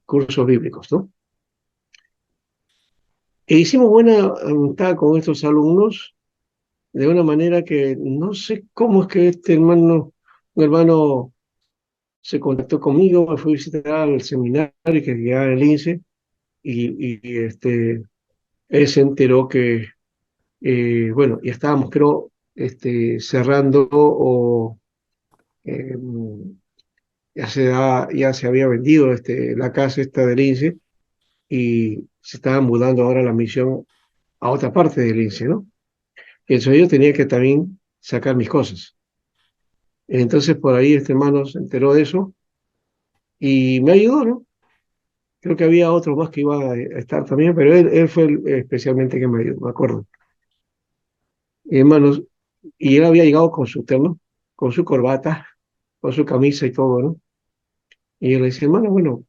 cursos bíblicos, ¿no? E hicimos buena amistad con estos alumnos de una manera que no sé cómo es que este hermano, un hermano se contactó conmigo, me fue a visitar al seminario que quedaba en el INSE y él se enteró que, bueno, ya estábamos, creo, cerrando o eh, ya se había vendido la casa esta del INSE y se estaba mudando ahora la misión a otra parte del INSE, ¿no? Entonces yo tenía que también sacar mis cosas. Entonces por ahí este hermano se enteró de eso y me ayudó, ¿no? Creo que había otro más que iba a estar también, pero él fue especialmente que me ayudó, me acuerdo. Y hermanos, y él había llegado con su terno, con su corbata, con su camisa y todo, ¿no? Y yo le decía, hermano, bueno,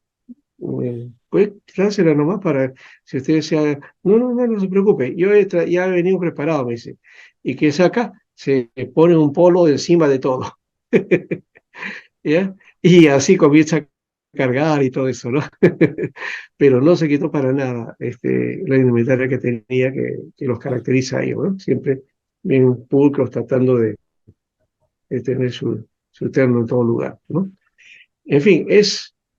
puede trársela nomás para, si usted desea, no se preocupe, ya he venido preparado, me dice. Y que saca, se pone un polo encima de todo, ¿ya? Y así comienza a cargar y todo eso, ¿no? Pero no se quitó para nada la indumentaria que tenía que los caracteriza a ellos, ¿no? Siempre bien pulcros, tratando de tener su terno en todo lugar, ¿no? En fin,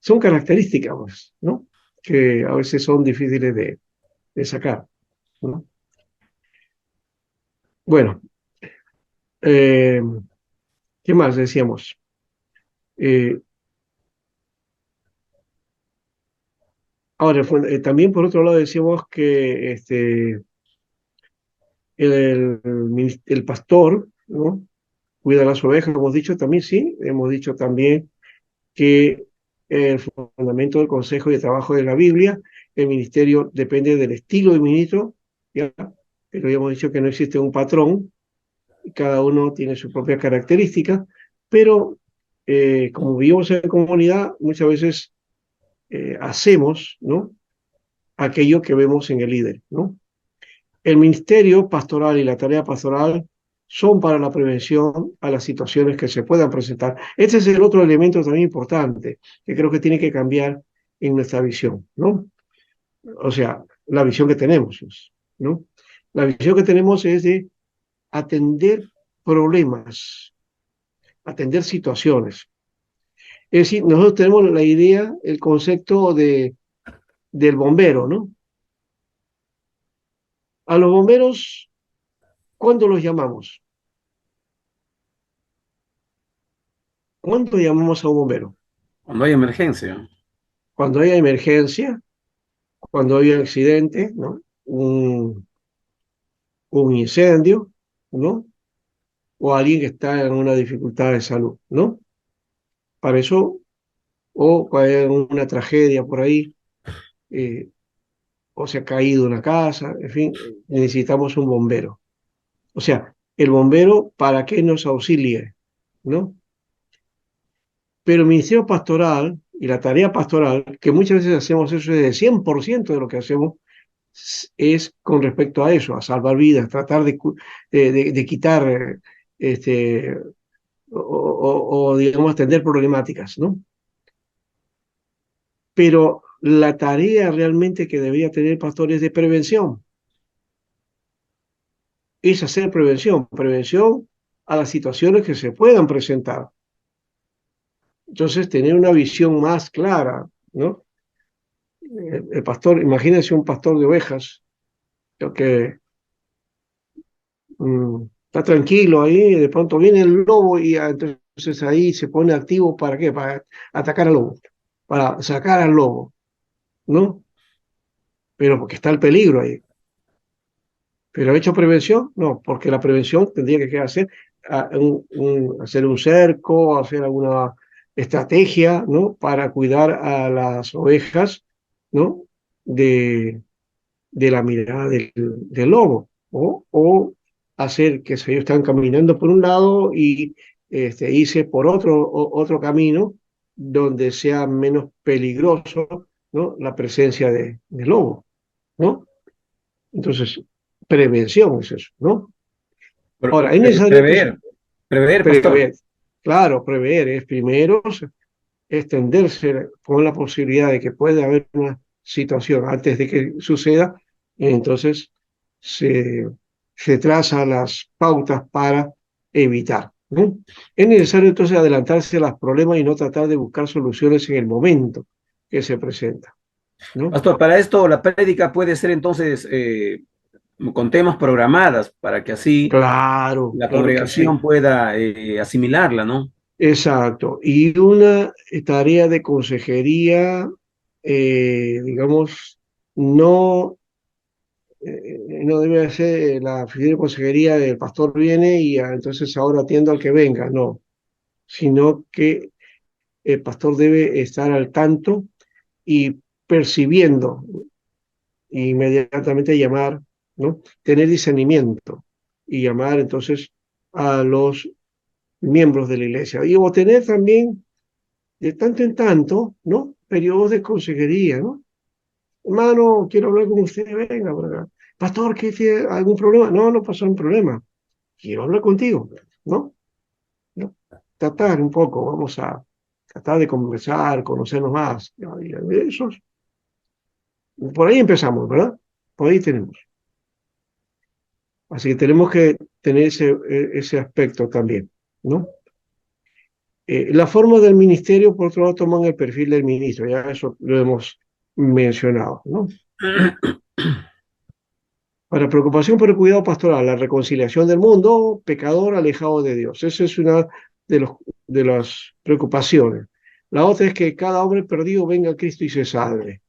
son características, pues, ¿no? Que a veces son difíciles de sacar, ¿no? Bueno, eh, ¿qué más decíamos? Eh, ahora, también por otro lado decíamos que el pastor, ¿no? Cuida las ovejas, hemos dicho también, sí, hemos dicho también que el fundamento del consejo y de trabajo de la Biblia, el ministerio depende del estilo del ministro, ¿ya? Pero ya hemos dicho que no existe un patrón, cada uno tiene su propia característica, pero como vivimos en comunidad, muchas veces hacemos, ¿no? Aquello que vemos en el líder, ¿no? El ministerio pastoral y la tarea pastoral son para la prevención a las situaciones que se puedan presentar. Este es el otro elemento también importante que creo que tiene que cambiar en nuestra visión, ¿no? O sea, la visión que tenemos, ¿no? La visión que tenemos es de atender problemas, atender situaciones. Es decir, nosotros tenemos la idea, el concepto del bombero, ¿no? A los bomberos, ¿cuándo los llamamos? ¿Cuándo llamamos a un bombero? Cuando hay emergencia. Cuando hay emergencia, cuando hay un accidente, ¿no? Un incendio, ¿no? O alguien que está en una dificultad de salud, ¿no? Para eso, o cuando hay una tragedia por ahí, eh, o se ha caído una casa, en fin, necesitamos un bombero. O sea, el bombero, ¿para qué nos auxilie? ¿No? Pero el ministerio pastoral y la tarea pastoral, que muchas veces hacemos eso desde el 100% de lo que hacemos, es con respecto a eso, a salvar vidas, tratar de quitar digamos, atender problemáticas, ¿no? Pero la tarea realmente que debería tener el pastor es de prevención, es hacer prevención a las situaciones que se puedan presentar. Entonces, tener una visión más clara, ¿no? El pastor, imagínense un pastor de ovejas, que está tranquilo ahí, y de pronto viene el lobo y entonces ahí se pone activo ¿para qué? Para atacar al lobo, para sacar al lobo, ¿no? Pero porque está el peligro ahí. ¿Pero ha hecho prevención? No, porque la prevención tendría que hacer, hacer un cerco, hacer alguna estrategia, ¿no? Para cuidar a las ovejas, ¿no? De, de la mirada del lobo, o hacer que ellos están caminando por un lado y irse por otro camino donde sea menos peligroso, ¿no? La presencia de lobo, ¿no? Entonces, prevención es eso, ¿no? Pre- Ahora, es pre- necesario entonces prever, prever, pastor. prever. Claro, prever es primero extenderse con la posibilidad de que pueda haber una situación antes de que suceda, entonces se, se trazan las pautas para evitar, ¿no? Es necesario entonces adelantarse a los problemas y no tratar de buscar soluciones en el momento que se presenta, ¿no? Pastor, para esto la prédica puede ser entonces con temas programadas para que así Claro, la claro que sí. congregación pueda asimilarla, ¿no? Exacto. Y una tarea de consejería, digamos, no no debe ser la oficina de consejería del pastor viene y entonces ahora atiendo al que venga, no, sino que el pastor debe estar al tanto y percibiendo, e inmediatamente llamar, ¿no? Tener discernimiento y llamar entonces a los miembros de la iglesia. Y o tener también de tanto en tanto, ¿no? Periodos de consejería, ¿no? Hermano, quiero hablar con usted, venga por acá. Pastor, ¿qué tiene algún problema? No, no pasó un problema. Quiero hablar contigo, ¿no? ¿No? Tratar un poco, vamos a tratar de conversar, conocernos más. Eso, por ahí empezamos, ¿verdad? Por ahí tenemos. Así que tenemos que tener ese aspecto también, ¿no? La forma del ministerio, por otro lado, toman el perfil del ministro, ya eso lo hemos mencionado, ¿no? Para preocupación por el cuidado pastoral, la reconciliación del mundo, pecador alejado de Dios. Esa es una de, los, de las preocupaciones. La otra es que cada hombre perdido venga a Cristo y se salve,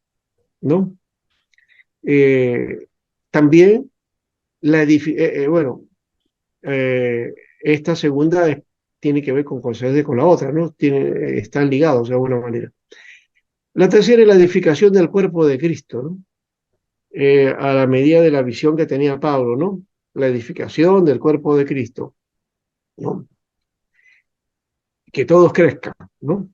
¿no? Eh, también bueno, eh, esta segunda tiene que ver con coincidir con la otra, ¿no? Están ligados de alguna manera. La tercera es la edificación del cuerpo de Cristo, ¿no? A la medida de la visión que tenía Pablo, ¿no? La edificación del cuerpo de Cristo, ¿no? Que todos crezcan, ¿no?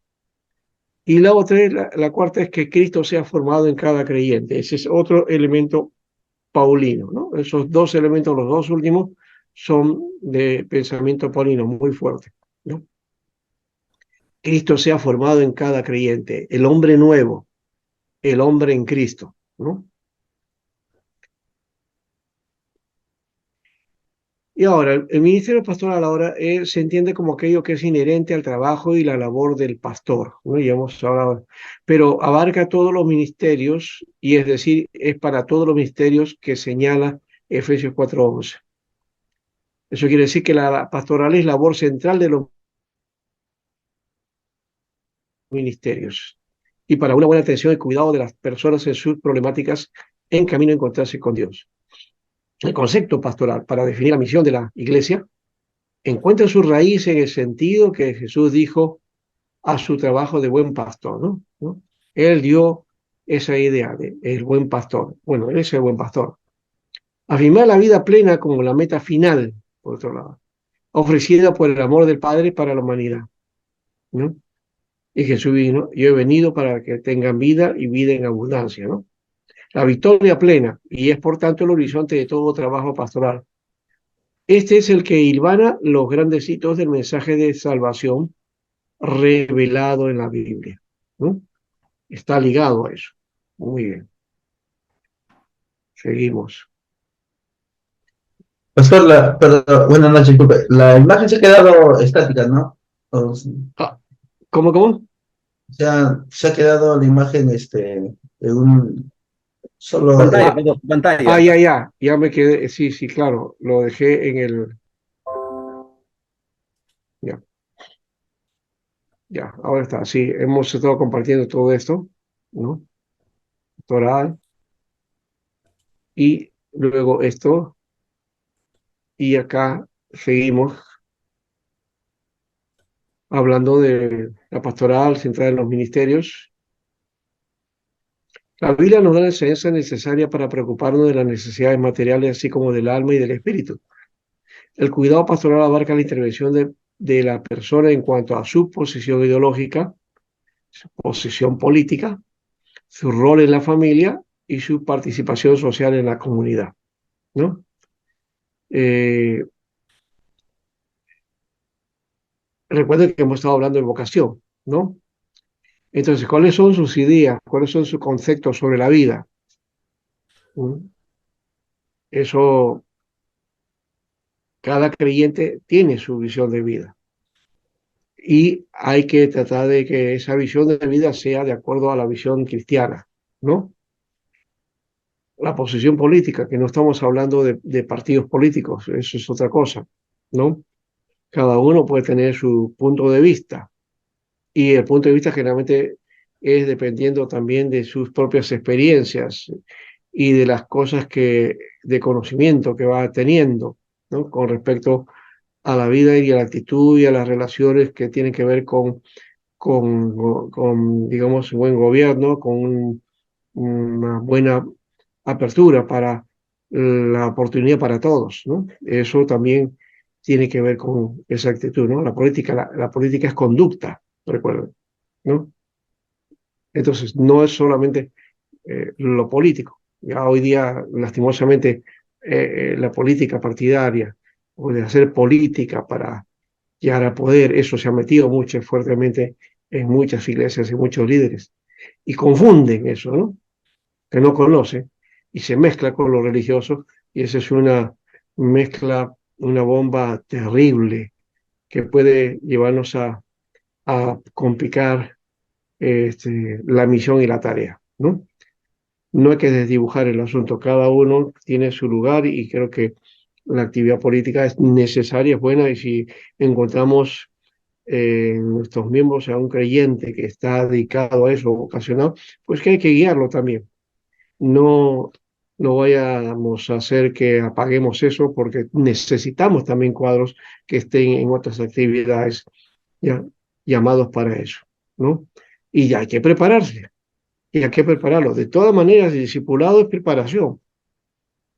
Y la otra, la cuarta es que Cristo sea formado en cada creyente. Ese es otro elemento paulino, ¿no? Esos dos elementos, los dos últimos, son de pensamiento paulino muy fuerte, ¿no? Cristo sea formado en cada creyente, el hombre nuevo, el hombre en Cristo, ¿no? Y ahora, el ministerio pastoral ahora se entiende como aquello que es inherente al trabajo y la labor del pastor, ¿no? Ya hemos hablado, pero abarca todos los ministerios y es decir, es para todos los ministerios que señala Efesios 4:11. Eso quiere decir que la pastoral es labor central de los ministerios y para una buena atención y cuidado de las personas en sus problemáticas en camino a encontrarse con Dios. El concepto pastoral para definir la misión de la iglesia encuentra su raíz en el sentido que Jesús dijo a su trabajo de buen pastor, ¿no? ¿No? Él dio esa idea de el buen pastor. Bueno, él es el buen pastor. Afirmar la vida plena como la meta final, por otro lado, ofrecida por el amor del Padre para la humanidad, ¿no? Y Jesús vino, yo he venido para que tengan vida y vida en abundancia, ¿no? La victoria plena, y es por tanto el horizonte de todo trabajo pastoral. Este es el que hilvana los grandes hitos del mensaje de salvación revelado en la Biblia, ¿no? Está ligado a eso. Muy bien, seguimos. Pastor, perdón, buenas noches, disculpe. La imagen se ha quedado estática, ¿no? Ah, ¿cómo? Sea, se ha quedado la imagen, en un solo, Pantalla, perdón, pantalla. Ya me quedé, sí, sí, claro, lo dejé en ya, ahora está, sí, hemos estado compartiendo todo esto, ¿no? Toral, y luego esto, y acá seguimos hablando de la pastoral centrada en los ministerios. La Biblia nos da la enseñanza necesaria para preocuparnos de las necesidades materiales, así como del alma y del espíritu. El cuidado pastoral abarca la intervención de la persona en cuanto a su posición ideológica, su posición política, su rol en la familia y su participación social en la comunidad. ¿no? Eh, Recuerden que hemos estado hablando de vocación, ¿no? Entonces, ¿cuáles son sus ideas? ¿Cuáles son sus conceptos sobre la vida? ¿Mm? Eso, cada creyente tiene su visión de vida y hay que tratar de que esa visión de vida sea de acuerdo a la visión cristiana, ¿no? La posición política, que no estamos hablando de partidos políticos, eso es otra cosa, ¿no? Cada uno puede tener su punto de vista y el punto de vista generalmente es dependiendo también de sus propias experiencias y de las cosas de conocimiento que va teniendo, ¿no? Con respecto a la vida y a la actitud y a las relaciones que tienen que ver con digamos, buen gobierno, una buena apertura para la oportunidad para todos, ¿no? Eso también tiene que ver con esa actitud, ¿no? La política es conducta, recuerden, ¿no? Entonces, no es solamente lo político. Ya hoy día, lastimosamente, la política partidaria o de hacer política para llegar al poder, eso se ha metido mucho fuertemente en muchas iglesias y muchos líderes. Y confunden eso, ¿no? Que no conocen y se mezcla con lo religioso y esa es una mezcla, una bomba terrible que puede llevarnos a complicar la misión y la tarea, ¿no? No hay que desdibujar el asunto, cada uno tiene su lugar y creo que la actividad política es necesaria, es buena y si encontramos en nuestros miembros a un creyente que está dedicado a eso, vocacionado, pues que hay que guiarlo también. No, no vayamos a hacer que apaguemos eso porque necesitamos también cuadros que estén en otras actividades ya llamados para eso, ¿no? Y ya hay que prepararse, y hay que prepararlo. De todas maneras, el discipulado es preparación.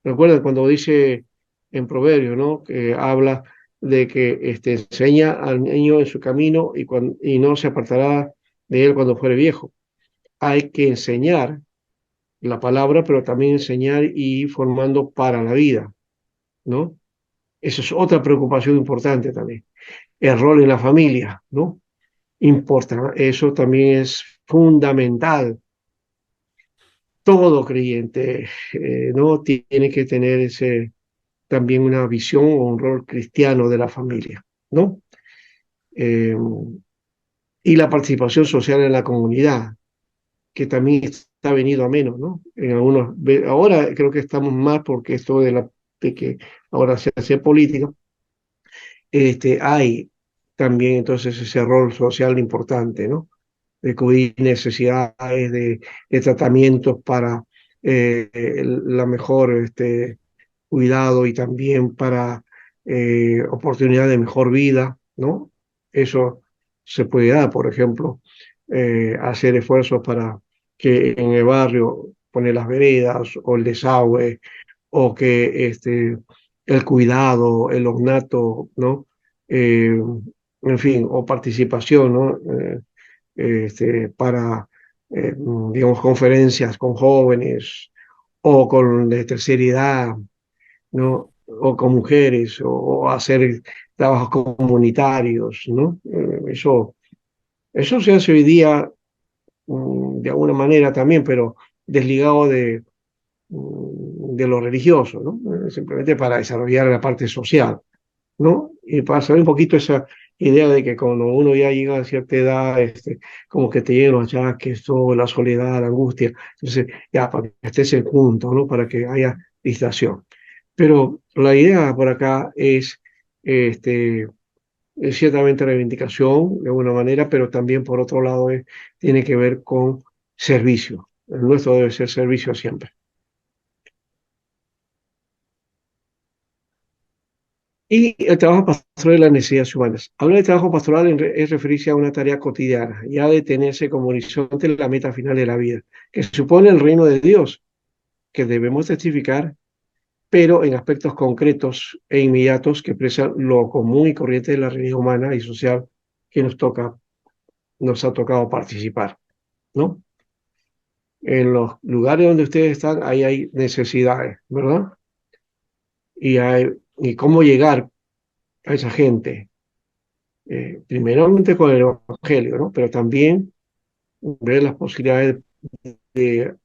Recuerda cuando dice en Proverbio, ¿no? Que habla de que enseña al niño en su camino y no se apartará de él cuando fuere viejo. Hay que enseñar la palabra, pero también enseñar y ir formando para la vida, ¿no? Eso es otra preocupación importante también. El rol en la familia, ¿no? Importa, eso también es fundamental. Todo creyente, ¿no? Tiene que tener también una visión o un rol cristiano de la familia, ¿no? Eh, y la participación social en la comunidad, que también está venido a menos, ¿no? Ahora creo que estamos más porque esto de que ahora se hace política, hay también entonces ese rol social importante, ¿no? De cubrir necesidades de tratamientos para la mejor cuidado y también para oportunidad de mejor vida, ¿no? Eso se puede dar, por ejemplo, hacer esfuerzos para que en el barrio poner las veredas o el desagüe o que el cuidado, el ornato, ¿no? En fin, o participación, ¿no? Para, digamos, conferencias con jóvenes o con de tercera edad, ¿no? O con mujeres, o hacer trabajos comunitarios, ¿no? Eso se hace hoy día de alguna manera también, pero desligado de lo religioso, ¿no? Simplemente para desarrollar la parte social, ¿no? Y para saber un poquito esa idea de que cuando uno ya llega a cierta edad, como que te llegan los achaques, todo, la soledad, la angustia, entonces ya, para que estés en junto, ¿no? Para que haya distracción. Pero la idea por acá este, es ciertamente reivindicación de alguna manera, pero también por otro lado tiene que ver con servicio. El nuestro debe ser servicio siempre. Y el trabajo pastoral y las necesidades humanas. Hablar de trabajo pastoral es referirse a una tarea cotidiana, ya de tenerse como horizonte la meta final de la vida, que supone el reino de Dios, que debemos testificar, pero en aspectos concretos e inmediatos que expresan lo común y corriente de la realidad humana y social que nos ha tocado participar, ¿no? En los lugares donde ustedes están, ahí hay necesidades, ¿verdad? y cómo llegar a esa gente. Primeramente con el Evangelio, ¿no? Pero también ver las posibilidades de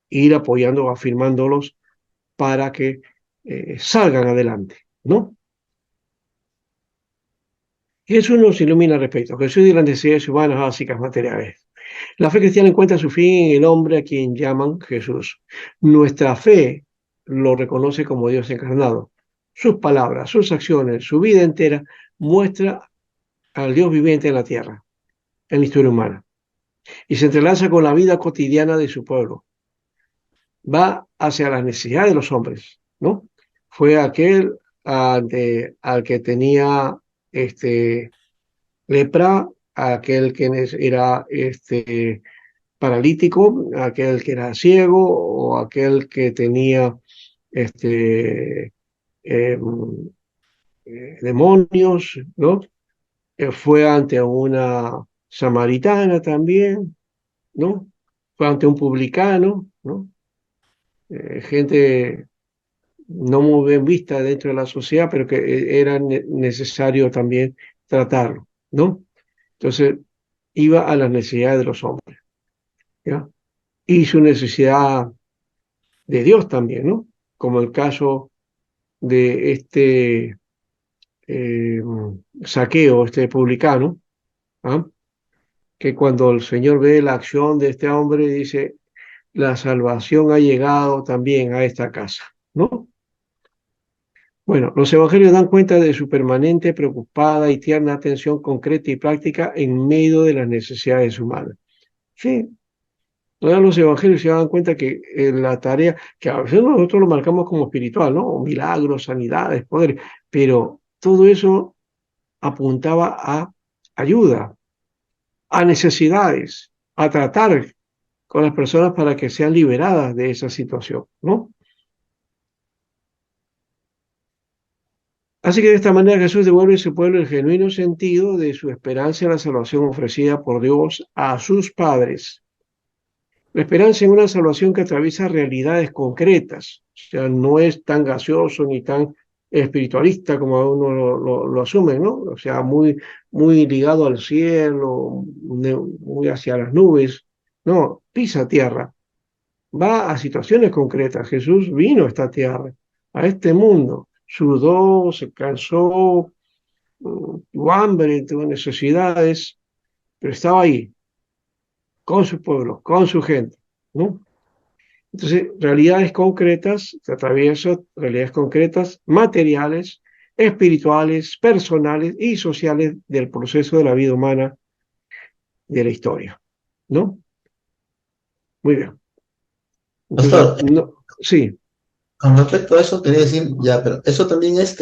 ir apoyando, afirmándolos para que salgan adelante, ¿no? Jesús nos ilumina al respecto. Jesús de las necesidades humanas básicas materiales. La fe cristiana encuentra su fin en el hombre a quien llaman Jesús. Nuestra fe lo reconoce como Dios encarnado. Sus palabras, sus acciones, su vida entera muestra al Dios viviente en la tierra, en la historia humana, y se entrelaza con la vida cotidiana de su pueblo. Va hacia las necesidades de los hombres, ¿no? Fue aquel al que tenía lepra, aquel que era paralítico, aquel que era ciego o aquel que tenía este, eh, demonios, ¿no? Fue ante una samaritana también, ¿no? Fue ante un publicano, ¿no? Gente no muy bien vista dentro de la sociedad, pero que era necesario también tratarlo, ¿no? Entonces, iba a las necesidades de los hombres, ¿ya? Y su necesidad de Dios también, ¿no? Como el caso de eh, Saqueo, este publicano, ¿ah? Que cuando el Señor ve la acción de este hombre, dice, la salvación ha llegado también a esta casa, ¿no? Bueno, los evangelios dan cuenta de su permanente, preocupada y tierna atención concreta y práctica en medio de las necesidades humanas. Sí, todos los evangelios se dan cuenta que la tarea, que a veces nosotros lo marcamos como espiritual, ¿no? Milagros, sanidades, poderes, pero todo eso apuntaba a ayuda, a necesidades, a tratar con las personas para que sean liberadas de esa situación, ¿no? Así que de esta manera Jesús devuelve a su pueblo el genuino sentido de su esperanza en la salvación ofrecida por Dios a sus padres. La esperanza en una salvación que atraviesa realidades concretas, o sea, no es tan gaseoso ni tan espiritualista como uno lo asume, ¿no? O sea, muy ligado al cielo, muy hacia las nubes. No, pisa tierra, va a situaciones concretas. Jesús vino a esta tierra, a este mundo, sudó, se cansó, tuvo hambre, tuvo necesidades, pero estaba ahí, con su pueblo, con su gente, ¿no? Entonces, realidades concretas, se atraviesan realidades concretas, materiales, espirituales, personales y sociales del proceso de la vida humana de la historia, ¿no? Muy bien. Entonces, Pastor, no, sí. con respecto a eso, quería decir, ya, pero eso también es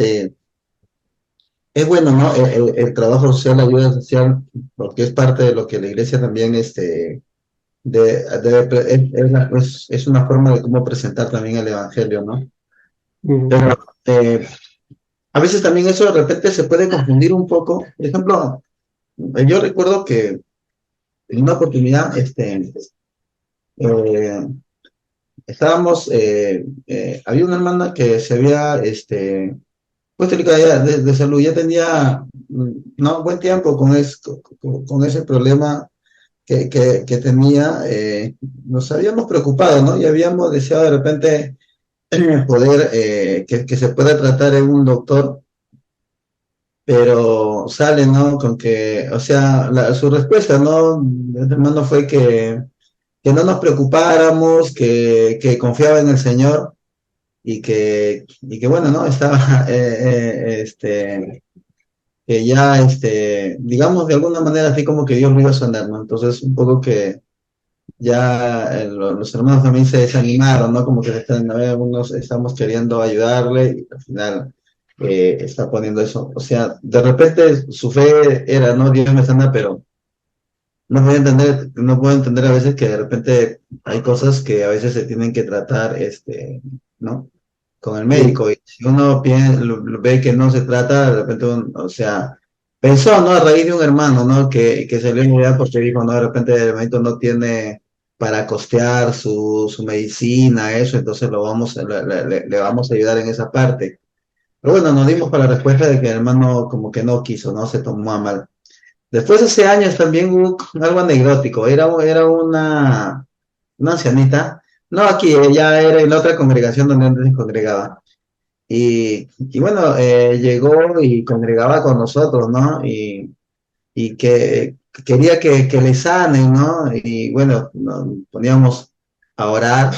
bueno, ¿no? El trabajo social, la ayuda social, porque es parte de lo que la iglesia también, es una forma de cómo presentar también el evangelio, ¿no? Mm, Pero a veces también eso de repente se puede confundir un poco. Por ejemplo, yo recuerdo que en una oportunidad, eh, estábamos, había una hermana que se había, pues delicada de salud, ya tenía, no, buen tiempo con ese problema que tenía, nos habíamos preocupado, ¿no? Y habíamos deseado de repente poder, que se pueda tratar en un doctor, pero sale, ¿no? Con que, o sea, su respuesta, ¿no? Hermano, fue que no nos preocupáramos, que confiaba en el Señor y que bueno, ¿no? Estaba, que ya, digamos, de alguna manera así como que Dios lo iba a sonar, ¿no? Entonces, un poco que ya los hermanos también se desanimaron, ¿no? Como que algunos estamos queriendo ayudarle y al final está poniendo eso. O sea, de repente su fe era, ¿no? Dios me sana, pero no puedo entender a veces que de repente hay cosas que a veces se tienen que tratar, ¿no? Con el mm, médico. Y si uno ve que no se trata, de repente, o sea, pensó, ¿no? A raíz de un hermano, ¿no? Que se le unía porque dijo, no, de repente el médico no tiene para costear su medicina, eso, entonces le vamos a ayudar en esa parte. Pero bueno, nos dimos con la respuesta de que el hermano como que no quiso, ¿no? Se tomó a mal. Después hace años también hubo algo anecdótico, era una ancianita, no aquí, ella era en otra congregación donde antes se congregaba. Y bueno, llegó y congregaba con nosotros, ¿no? Y que quería que le sanen, ¿no? Y bueno, nos poníamos a orar,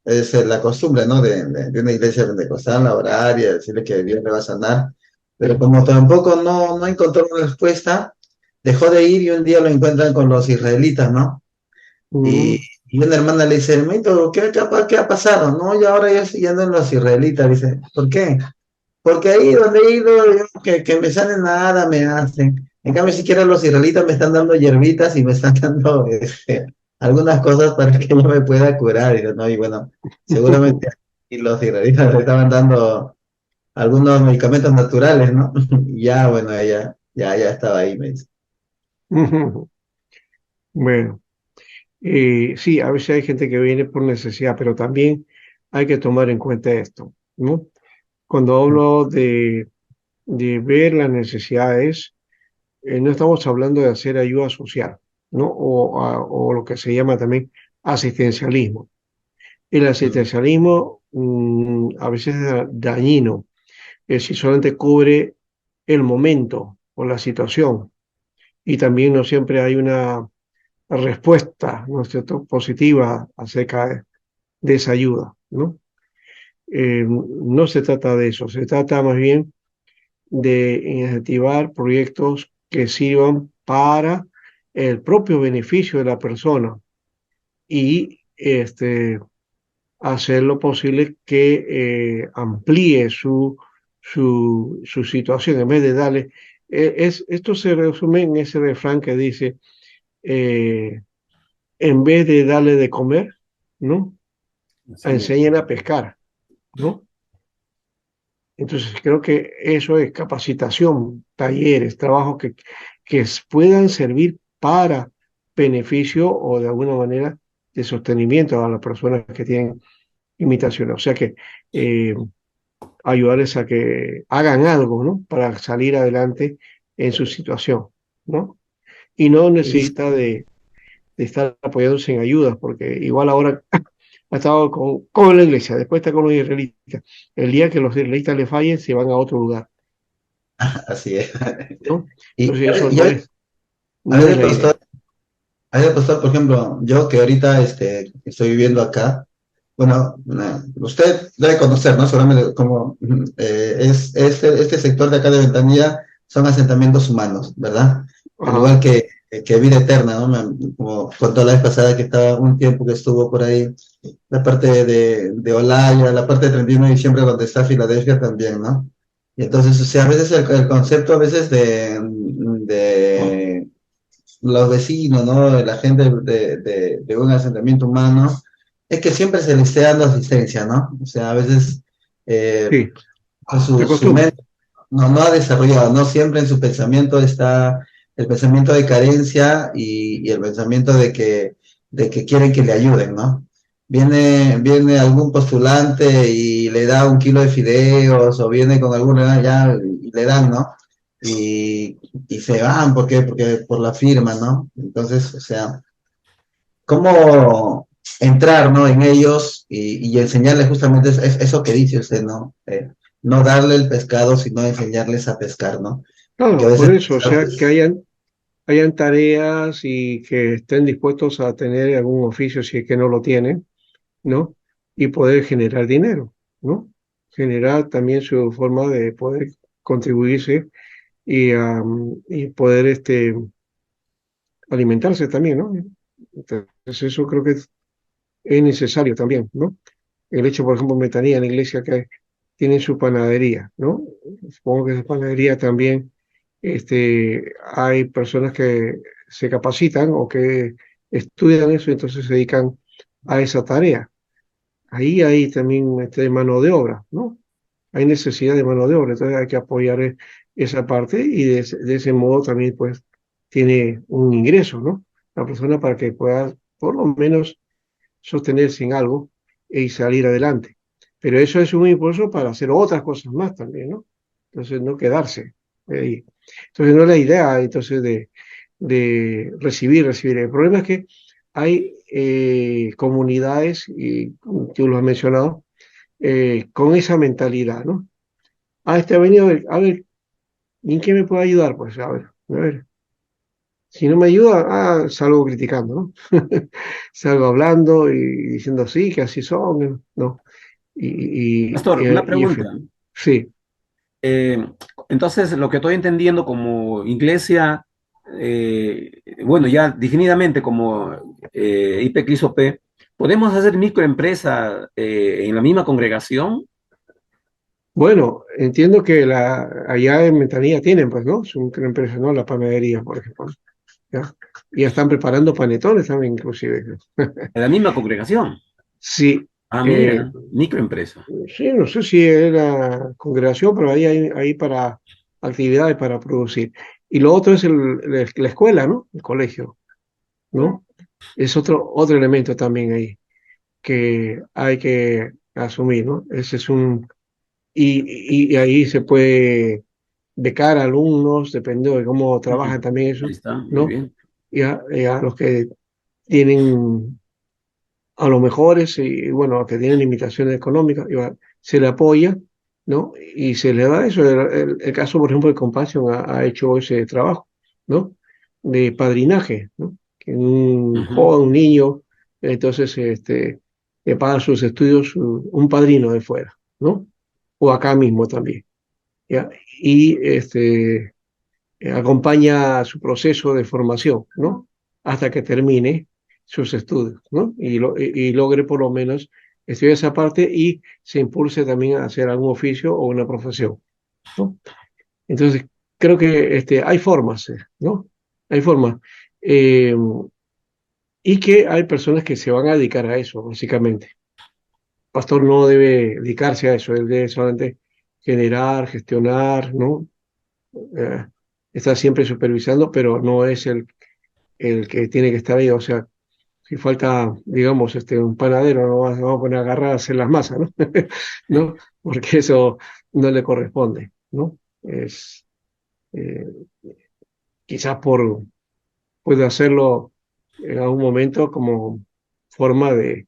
es la costumbre, ¿no? De una iglesia pentecostal, a orar y a decirle que Dios le va a sanar. Pero como tampoco no encontró una respuesta, dejó de ir y un día lo encuentran con los israelitas, ¿no? Y, Mm. y una hermana le dice, hermanito, ¿qué ha pasado? No, y ahora yo estoy yendo en los israelitas. Dice, ¿por qué? Porque ahí donde he ido, que me salen nada, me hacen. En cambio, siquiera los israelitas me están dando hierbitas y me están dando algunas cosas para que yo me pueda curar. Y, ¿no? Y bueno, seguramente y los israelitas le estaban dando algunos medicamentos naturales, ¿no? Y ya, bueno, ella ya estaba ahí, me dice. Bueno, sí, a veces hay gente que viene por necesidad, pero también hay que tomar en cuenta esto, ¿no? Cuando hablo de ver las necesidades, no estamos hablando de hacer ayuda social, ¿no? O lo que se llama también asistencialismo. El asistencialismo a veces es dañino, es decir, solamente cubre el momento o la situación y también no siempre hay una respuesta, ¿no es cierto?, positiva acerca de esa ayuda, ¿no? No se trata de eso, se trata más bien de incentivar proyectos que sirvan para el propio beneficio de la persona y hacer lo posible que amplíe su situación en vez de darle. Esto se resume en ese refrán que dice, eh, en vez de darle de comer, ¿no? Así es. Enseñen a pescar, ¿no? Entonces creo que eso es capacitación, talleres, trabajos que puedan servir para beneficio o de alguna manera de sostenimiento a las personas que tienen imitaciones. O sea que eh, ayudarles a que hagan algo, ¿no? Para salir adelante en su situación, ¿no? Y no necesita de estar apoyándose en ayudas, porque igual ahora ha estado con la iglesia, después está con los israelitas. El día que los israelitas le fallen, se van a otro lugar, Así es. ¿no? Y, Entonces eso y a no es veces, la idea. pastor, por ejemplo, yo que ahorita estoy viviendo acá, bueno, usted debe conocer, ¿no? Seguramente como es este sector de acá de Ventanilla son asentamientos humanos, ¿verdad? Al Ajá, igual que Vida Eterna, ¿no? Como contó la vez pasada que estaba un tiempo que estuvo por ahí, la parte de Olaya, la parte de 31 de diciembre donde está Filadelfia también, ¿no? Y entonces, o sea, a veces el concepto a veces de los vecinos, ¿no? De la gente de un asentamiento humano, es que siempre se le esté dando asistencia, ¿no? O sea, a veces sí, pues de su costumbre. mente no ha desarrollado, ¿no? Siempre en su pensamiento está el pensamiento de carencia y el pensamiento de que quieren que le ayuden, ¿no? Viene algún postulante y le da un kilo de fideos o viene con alguna ya y le dan, ¿no? Y, y se van, ¿por qué? Porque por la firma, ¿no? Entonces, o sea, ¿cómo entrar, ¿no? En ellos y enseñarles justamente eso que dice usted, ¿no? No darle el pescado, sino enseñarles a pescar, ¿no? Porque a Claro, por veces, eso, o sea, que hayan tareas y que estén dispuestos a tener algún oficio si es que no lo tienen, ¿no? Y poder generar dinero, ¿no? Generar también su forma de poder contribuirse y poder alimentarse también, ¿no? Entonces eso creo que es necesario también, ¿no? El hecho, por ejemplo, en Metanía, en la iglesia que tienen su panadería, ¿no? Supongo que esa panadería también hay personas que se capacitan o que estudian eso y entonces se dedican a esa tarea. Ahí hay también mano de obra, ¿no? Hay necesidad de mano de obra, entonces hay que apoyar esa parte y de ese modo también pues tiene un ingreso, ¿no? La persona para que pueda por lo menos sostenerse en algo y salir adelante. Pero eso es un impulso para hacer otras cosas más también, ¿no? Entonces, no quedarse ahí. Entonces, no es la idea, entonces, de recibir. El problema es que hay comunidades, y tú lo has mencionado, con esa mentalidad, ¿no? Ah, este ha venido, a ver, ¿en qué me puede ayudar? Pues, a ver. Si no me ayuda, salgo criticando, ¿no? Salgo hablando y diciendo sí, que así son, ¿no? Pastor, una En pregunta. fin, sí. Eh, entonces, lo que estoy entendiendo como iglesia, bueno, ya definidamente como IP-CRISOP, ¿podemos hacer microempresa en la misma congregación? Bueno, entiendo que allá en Ventanilla tienen, pues, ¿no? Son empresas, ¿no? La panadería, por ejemplo. ¿Ya? Y ya están preparando panetones también, inclusive. En la misma congregación. Sí, Ah, eh, mira, microempresa. sí, no sé si era congregación, pero ahí hay para actividades para producir. Y lo otro es la escuela, ¿no? El colegio, ¿no? Es otro elemento también ahí que hay que asumir, ¿no? Ese es y ahí se puede becar a alumnos, dependiendo de cómo trabajan también Ahí eso, está, muy ¿no? bien. Y a los que tienen, a los mejores, y bueno, a los que tienen limitaciones económicas, se le apoya, ¿no? Y se le da eso. El caso, por ejemplo, de Compassion ha hecho ese trabajo, ¿no? De padrinaje, ¿no? Que un Ujú, joven, un niño, entonces, le paga sus estudios un padrino de fuera, ¿no? O acá mismo también, ¿ya? Y acompaña su proceso de formación, ¿no? Hasta que termine sus estudios, ¿no? Y logre por lo menos estudiar esa parte y se impulse también a hacer algún oficio o una profesión, ¿no? Entonces, creo que hay formas, ¿no? Hay formas. Eh, y que hay personas que se van a dedicar a eso, básicamente. Pastor no debe dedicarse a eso, él debe solamente generar, gestionar, ¿no? Eh, Está siempre supervisando, pero no es el que tiene que estar ahí. O sea, si falta, digamos, un panadero, no vamos a poner a agarrar a hacer las masas, ¿no? ¿No? Porque eso no le corresponde, ¿no? Es, eh, quizás puede hacerlo en algún momento como forma de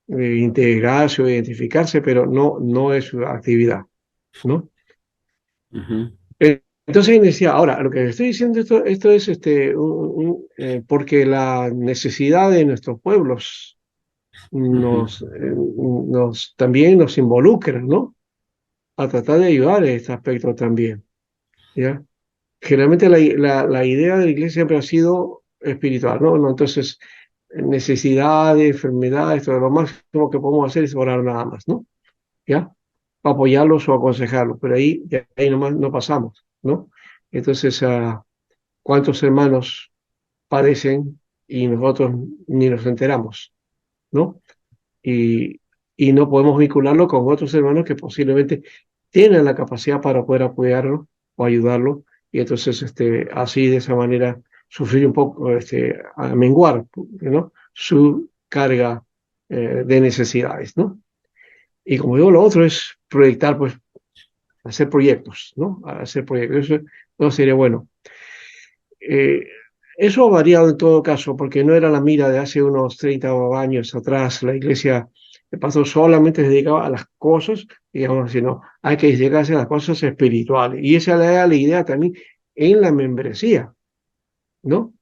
integrarse o identificarse, pero no es su actividad, ¿no? ujú, Entonces decía, ahora, lo que estoy diciendo esto es porque la necesidad de nuestros pueblos ujú. también nos involucra, ¿no? A tratar de ayudar en este aspecto también, ¿ya? Generalmente la idea de la iglesia siempre ha sido espiritual, ¿no? Entonces, necesidades, enfermedades, todo lo máximo que podemos hacer es orar nada más, ¿no? ¿Ya? Apoyarlos o aconsejarlos, pero de ahí nomás no pasamos, ¿no? Entonces, ¿cuántos hermanos padecen y nosotros ni nos enteramos, ¿no? Y, y no podemos vincularlo con otros hermanos que posiblemente tienen la capacidad para poder apoyarlo o ayudarlo, y entonces así de esa manera sufrir un poco, a menguar, ¿no? Su carga de necesidades, ¿no? Y como digo, lo otro es proyectar, pues, hacer proyectos, ¿no? Hacer proyectos. Eso no sería bueno. Eh, Eso ha variado en todo caso, porque no era la mira de hace unos 30 años atrás. La iglesia, el pastor solamente se dedicaba a las cosas, digamos, sino hay que dedicarse a las cosas espirituales. Y esa era la idea también en la membresía, ¿no?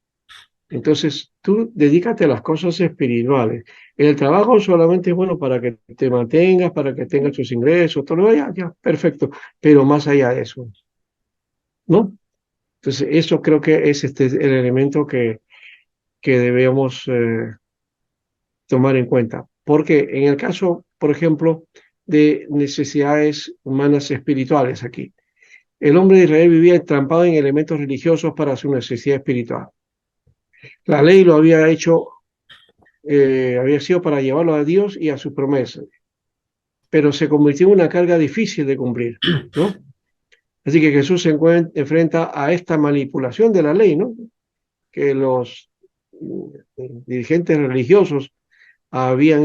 Entonces, tú dedícate a las cosas espirituales. El trabajo solamente es bueno para que te mantengas, para que tengas tus ingresos, todo lo demás, ya, perfecto. Pero más allá de eso, ¿no? Entonces, eso creo que es el elemento que debemos tomar en cuenta. Porque en el caso, por ejemplo, de necesidades humanas espirituales aquí, el hombre de Israel vivía entrampado en elementos religiosos para su necesidad espiritual. La ley lo había hecho, había sido para llevarlo a Dios y a sus promesas, pero se convirtió en una carga difícil de cumplir, ¿no? Así que Jesús se enfrenta a esta manipulación de la ley, ¿no? Que dirigentes religiosos habían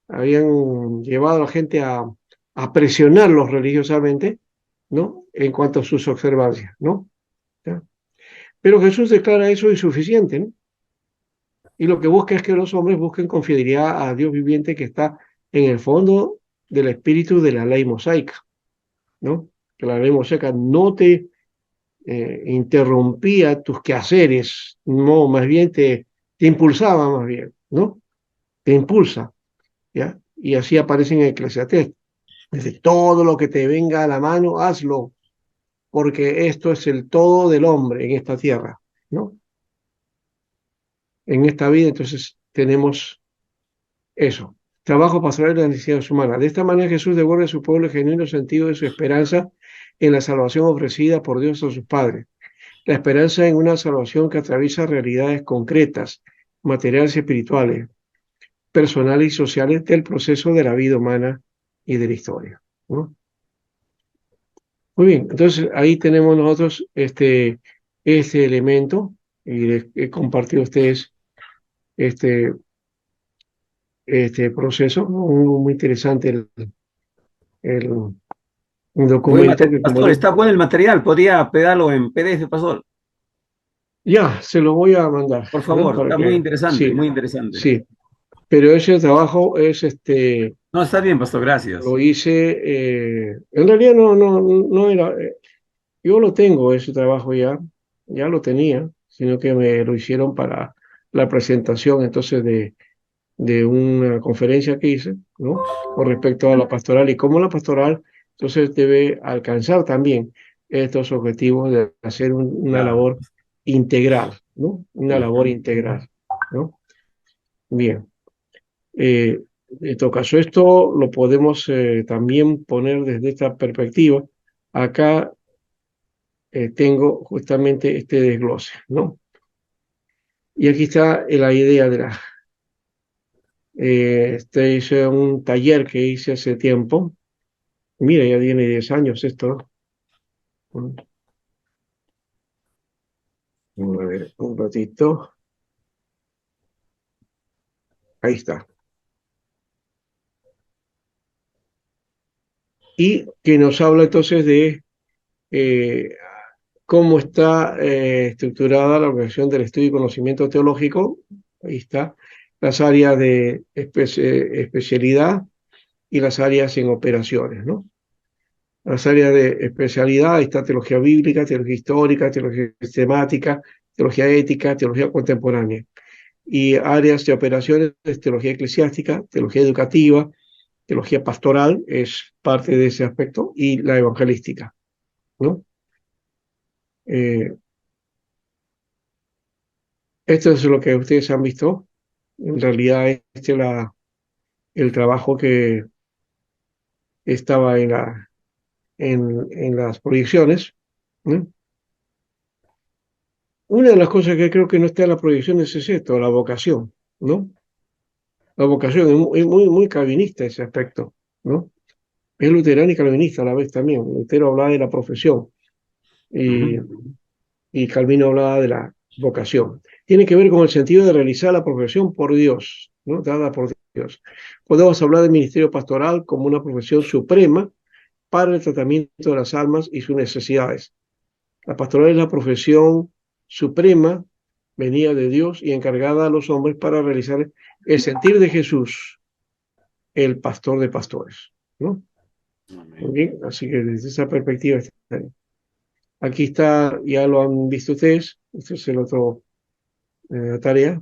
habían llevado a la gente a presionarlos religiosamente, ¿no? En cuanto a sus observancias, ¿no? ¿Ya? Pero Jesús declara eso insuficiente, ¿no? Y lo que busca es que los hombres busquen con fidelidad a Dios viviente que está en el fondo del espíritu de la ley mosaica, ¿no? Que la ley mosaica no te interrumpía tus quehaceres, no, más bien te impulsaba más bien, ¿no? Te impulsa, ¿ya? Y así aparece en Eclesiastés. Dice, todo lo que te venga a la mano, hazlo, porque esto es el todo del hombre en esta tierra, ¿no? En esta vida, entonces tenemos eso. Trabajo pastoral de las necesidades humanas. De esta manera Jesús devuelve a su pueblo el genuino sentido de su esperanza en la salvación ofrecida por Dios a sus padres. La esperanza en una salvación que atraviesa realidades concretas, materiales y espirituales, personales y sociales del proceso de la vida humana y de la historia, ¿no? Muy bien, entonces ahí tenemos nosotros este elemento y les he compartido a ustedes este, este proceso, muy, muy interesante el Buen documento material, que como pastor, está bueno el material. Podría pegarlo en PDF, pastor. ya se lo voy a mandar, Por ¿no? favor, Para está muy que interesante, sí, muy interesante. sí, pero ese trabajo es No, está bien, pastor, gracias. lo hice, en realidad no era, yo lo tengo ese trabajo ya lo tenía, sino que me lo hicieron para la presentación entonces de una conferencia que hice, ¿no? Con respecto a la pastoral y cómo la pastoral entonces debe alcanzar también estos objetivos de hacer una Claro. labor integral, ¿no? Una labor Ujú. integral, ¿no? Bien. Eh, en todo caso, esto lo podemos también poner desde esta perspectiva. Acá tengo justamente este desglose, ¿no? Y aquí está la idea de este hice un taller que hice hace tiempo. Mira, ya tiene 10 años esto, ¿no? Vamos a ver, un ratito. Ahí está. Y que nos habla entonces de eh, cómo está estructurada la organización del estudio y conocimiento teológico. Ahí está. Las áreas de especialidad y las áreas en operaciones, ¿no? Las áreas de especialidad, ahí está teología bíblica, teología histórica, teología sistemática, teología ética, teología contemporánea. Y áreas de operaciones, teología eclesiástica, teología educativa, teología pastoral, es parte de ese aspecto, y la evangelística, ¿no? Eh, Esto es lo que ustedes han visto. En realidad, este es el trabajo que estaba en las proyecciones, ¿no? Una de las cosas que creo que no está en las proyecciones es esto, la vocación, ¿no? La vocación es muy calvinista ese aspecto, ¿no? Es luterana y calvinista a la vez también. Lutero hablaba de la profesión y, Ujú. y Calvino hablaba de la vocación. Tiene que ver con el sentido de realizar la profesión por Dios, ¿no? Dada por Dios. Podemos hablar del ministerio pastoral como una profesión suprema para el tratamiento de las almas y sus necesidades. La pastoral es la profesión suprema, venida de Dios y encargada a los hombres para realizar el sentir de Jesús, el pastor de pastores, ¿no? Muy Amén. bien, así que desde esa perspectiva está ahí. Aquí está, ya lo han visto ustedes, este es el otro tarea,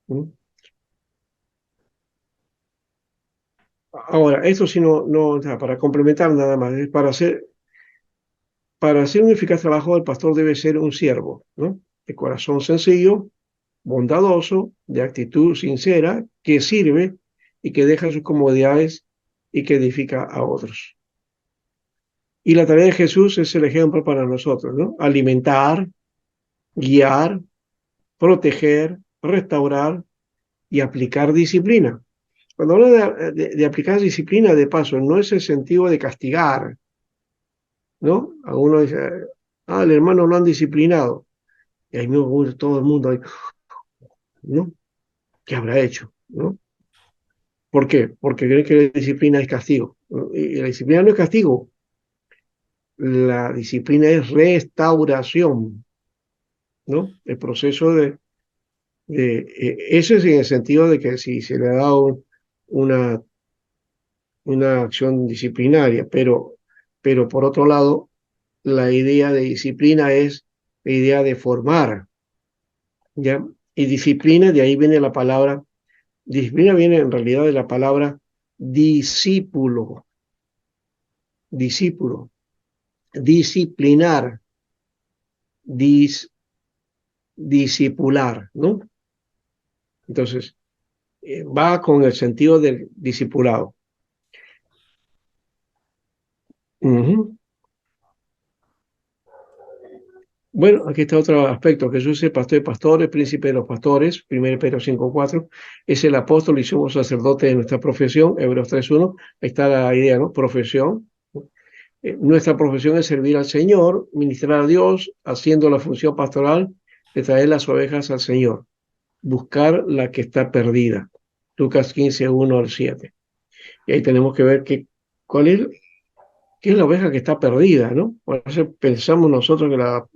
¿no? Ahora, esto sí o sea, para complementar nada más, es para hacer un eficaz trabajo, el pastor debe ser un siervo, ¿no? De corazón sencillo, bondadoso, de actitud sincera, que sirve y que deja sus comodidades y que edifica a otros. Y la tarea de Jesús es el ejemplo para nosotros, ¿no? Alimentar, guiar, proteger, restaurar y aplicar disciplina. Cuando hablo de aplicar disciplina, de paso, no es el sentido de castigar, ¿no? Algunos dicen, el hermano lo han disciplinado. Y ahí mismo todo el mundo ahí, ¿no? ¿Qué habrá hecho? ¿No? ¿Por qué? Porque creen que la disciplina es castigo, ¿no? Y la disciplina no es castigo, la disciplina es restauración, ¿no? El proceso eso es en el sentido de que si se le ha dado una, una acción disciplinaria, pero por otro lado, la idea de disciplina es la idea de formar, ¿ya? Y disciplina, de ahí viene la palabra, disciplina viene en realidad de la palabra discípulo, discípulo, disciplinar, dis, discipular, ¿no? Entonces, va con el sentido del discipulado. Ujú. Bueno, aquí está otro aspecto. Jesús es el pastor de pastores, príncipe de los pastores, 1 Pedro 5:4. Es el apóstol y somos sacerdote de nuestra profesión, Hebreos 3:1. Ahí está la idea, ¿no? Profesión. Nuestra profesión es servir al Señor, ministrar a Dios, haciendo la función pastoral de traer las ovejas al Señor, buscar la que está perdida. Lucas 15:1 al 7. Y ahí tenemos que ver cuál es, qué es la oveja que está perdida, ¿no? Por eso pensamos nosotros que la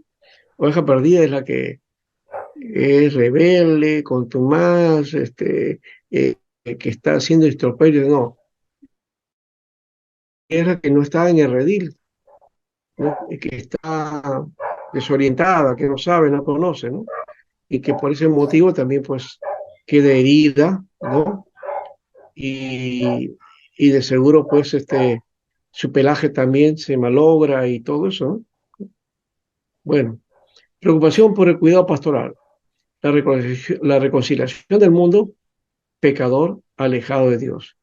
oveja perdida es la que es rebelde, contumaz, que está haciendo estroperio. No, es la que no está en el redil, ¿no? Y que está desorientada, que no sabe, no conoce, ¿no? Y que por ese motivo también pues queda herida, ¿no? Y, y de seguro pues su pelaje también se malogra y todo eso, ¿no? Bueno, preocupación por el cuidado pastoral, la reconciliación del mundo pecador alejado de Dios.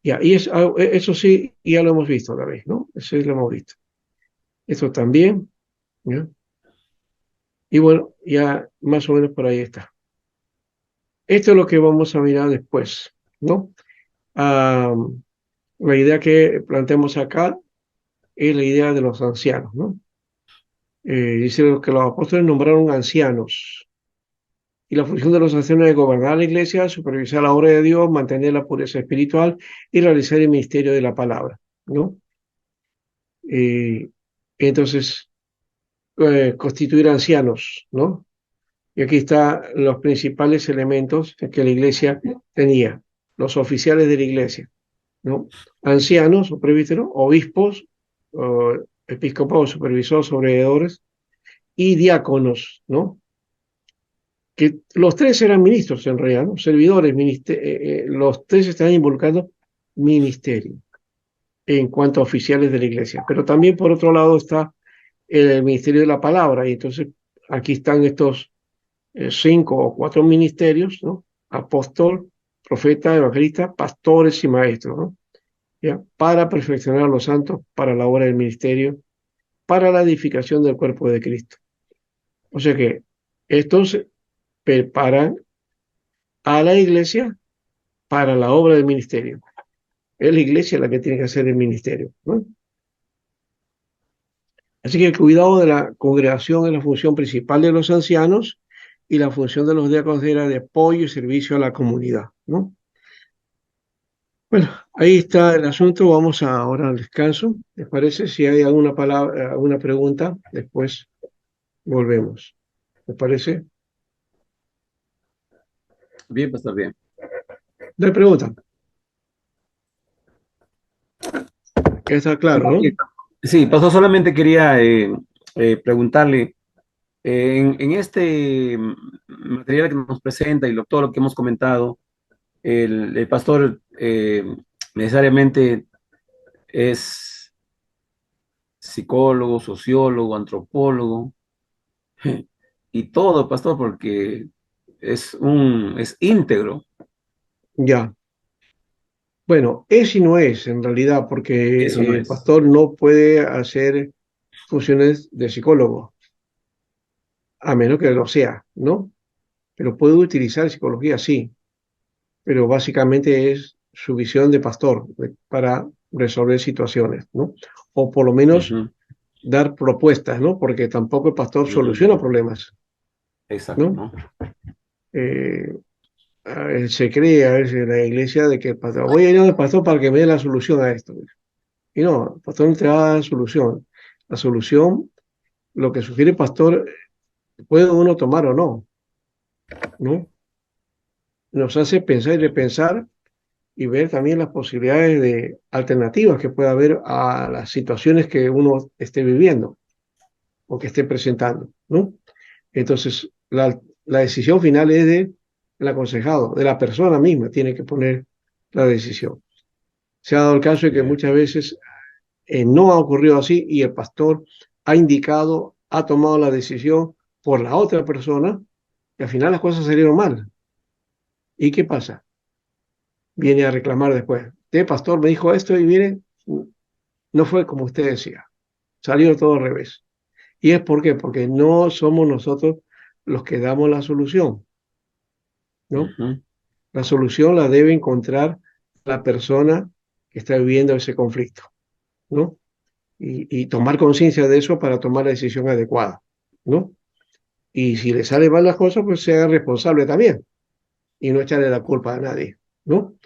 Ya, y eso sí, ya lo hemos visto a la vez, ¿no? Eso sí lo hemos visto. Esto también, ¿ya? Y bueno, ya más o menos por ahí está. Esto es lo que vamos a mirar después, ¿no? Ah, la idea que planteamos acá es la idea de los ancianos, ¿no? Dice que los apóstoles nombraron ancianos y la función de los ancianos es gobernar la iglesia, supervisar la obra de Dios, mantener la pureza espiritual y realizar el ministerio de la palabra, ¿no? Eh, entonces, constituir ancianos, ¿no? Y aquí están los principales elementos que la iglesia tenía, los oficiales de la iglesia, ¿no? Ancianos o presbíteros, obispos, o episcopados, supervisores, sobreedores y diáconos, ¿no? Que los tres eran ministros en realidad, ¿no? Servidores, los tres están involucrados ministerio en cuanto a oficiales de la iglesia. Pero también por otro lado está el ministerio de la palabra y entonces aquí están estos 5 o 4 ministerios, ¿no? Apóstol, profeta, evangelista, pastores y maestros, ¿no? ¿Ya? Para perfeccionar a los santos para la obra del ministerio, para la edificación del cuerpo de Cristo. O sea que estos preparan a la iglesia para la obra del ministerio. Es la iglesia la que tiene que hacer el ministerio, ¿no? Así que el cuidado de la congregación es la función principal de los ancianos y la función de los diáconos era de apoyo y servicio a la comunidad, ¿no? Bueno, ahí está el asunto. Vamos ahora al descanso. ¿Les parece? Si hay alguna palabra, alguna pregunta, después volvemos. ¿Les parece? Bien, pastor, bien. No hay pregunta. Ya está claro, ¿no? Sí, pastor, solamente quería preguntarle, en este material que nos presenta y todo lo que hemos comentado, el pastor necesariamente es psicólogo, sociólogo, antropólogo y todo, pastor, porque es íntegro. Ya. Bueno, es y no es en realidad, Eso porque no el es. pastor no puede hacer funciones de psicólogo, a menos que lo sea, ¿no? Pero puede utilizar psicología, sí, pero básicamente es su visión de pastor para resolver situaciones, ¿no? O por lo menos Ujú. dar propuestas, ¿no? Porque tampoco el pastor soluciona problemas, Exacto, ¿no? ¿no? Eh, se cree a veces en la iglesia de que el pastor, voy a ir al pastor para que me dé la solución a esto. Y no, el pastor no te va a dar solución. La solución, lo que sugiere el pastor, puede uno tomar o no, ¿no? Nos hace pensar y repensar y ver también las posibilidades de alternativas que pueda haber a las situaciones que uno esté viviendo o que esté presentando, ¿no? Entonces, la decisión final es del aconsejado, de la persona misma, tiene que poner la decisión. Se ha dado el caso de que Ya. muchas veces no ha ocurrido así y el pastor ha indicado, ha tomado la decisión por la otra persona y al final las cosas salieron mal. ¿Y qué pasa? Viene a reclamar después. Usted, pastor, me dijo esto y mire, no fue como usted decía. Salió todo al revés. ¿Y es por qué? Porque no somos nosotros los que damos la solución, ¿no? Ujú. La solución la debe encontrar la persona que está viviendo ese conflicto, ¿no? Y tomar conciencia de eso para tomar la decisión adecuada, ¿no? Y si le sale mal las cosas, pues sea responsable también y no echarle la culpa a nadie, ¿no?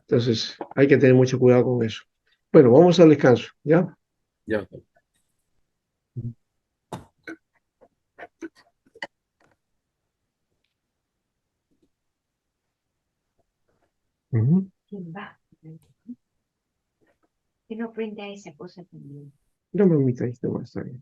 Entonces hay que tener mucho cuidado con eso. Bueno, vamos al descanso, ¿ya? Ya. Ujú. ¿Quién va? Que no frente a esa cosa también. No, mamita, ahí está bien.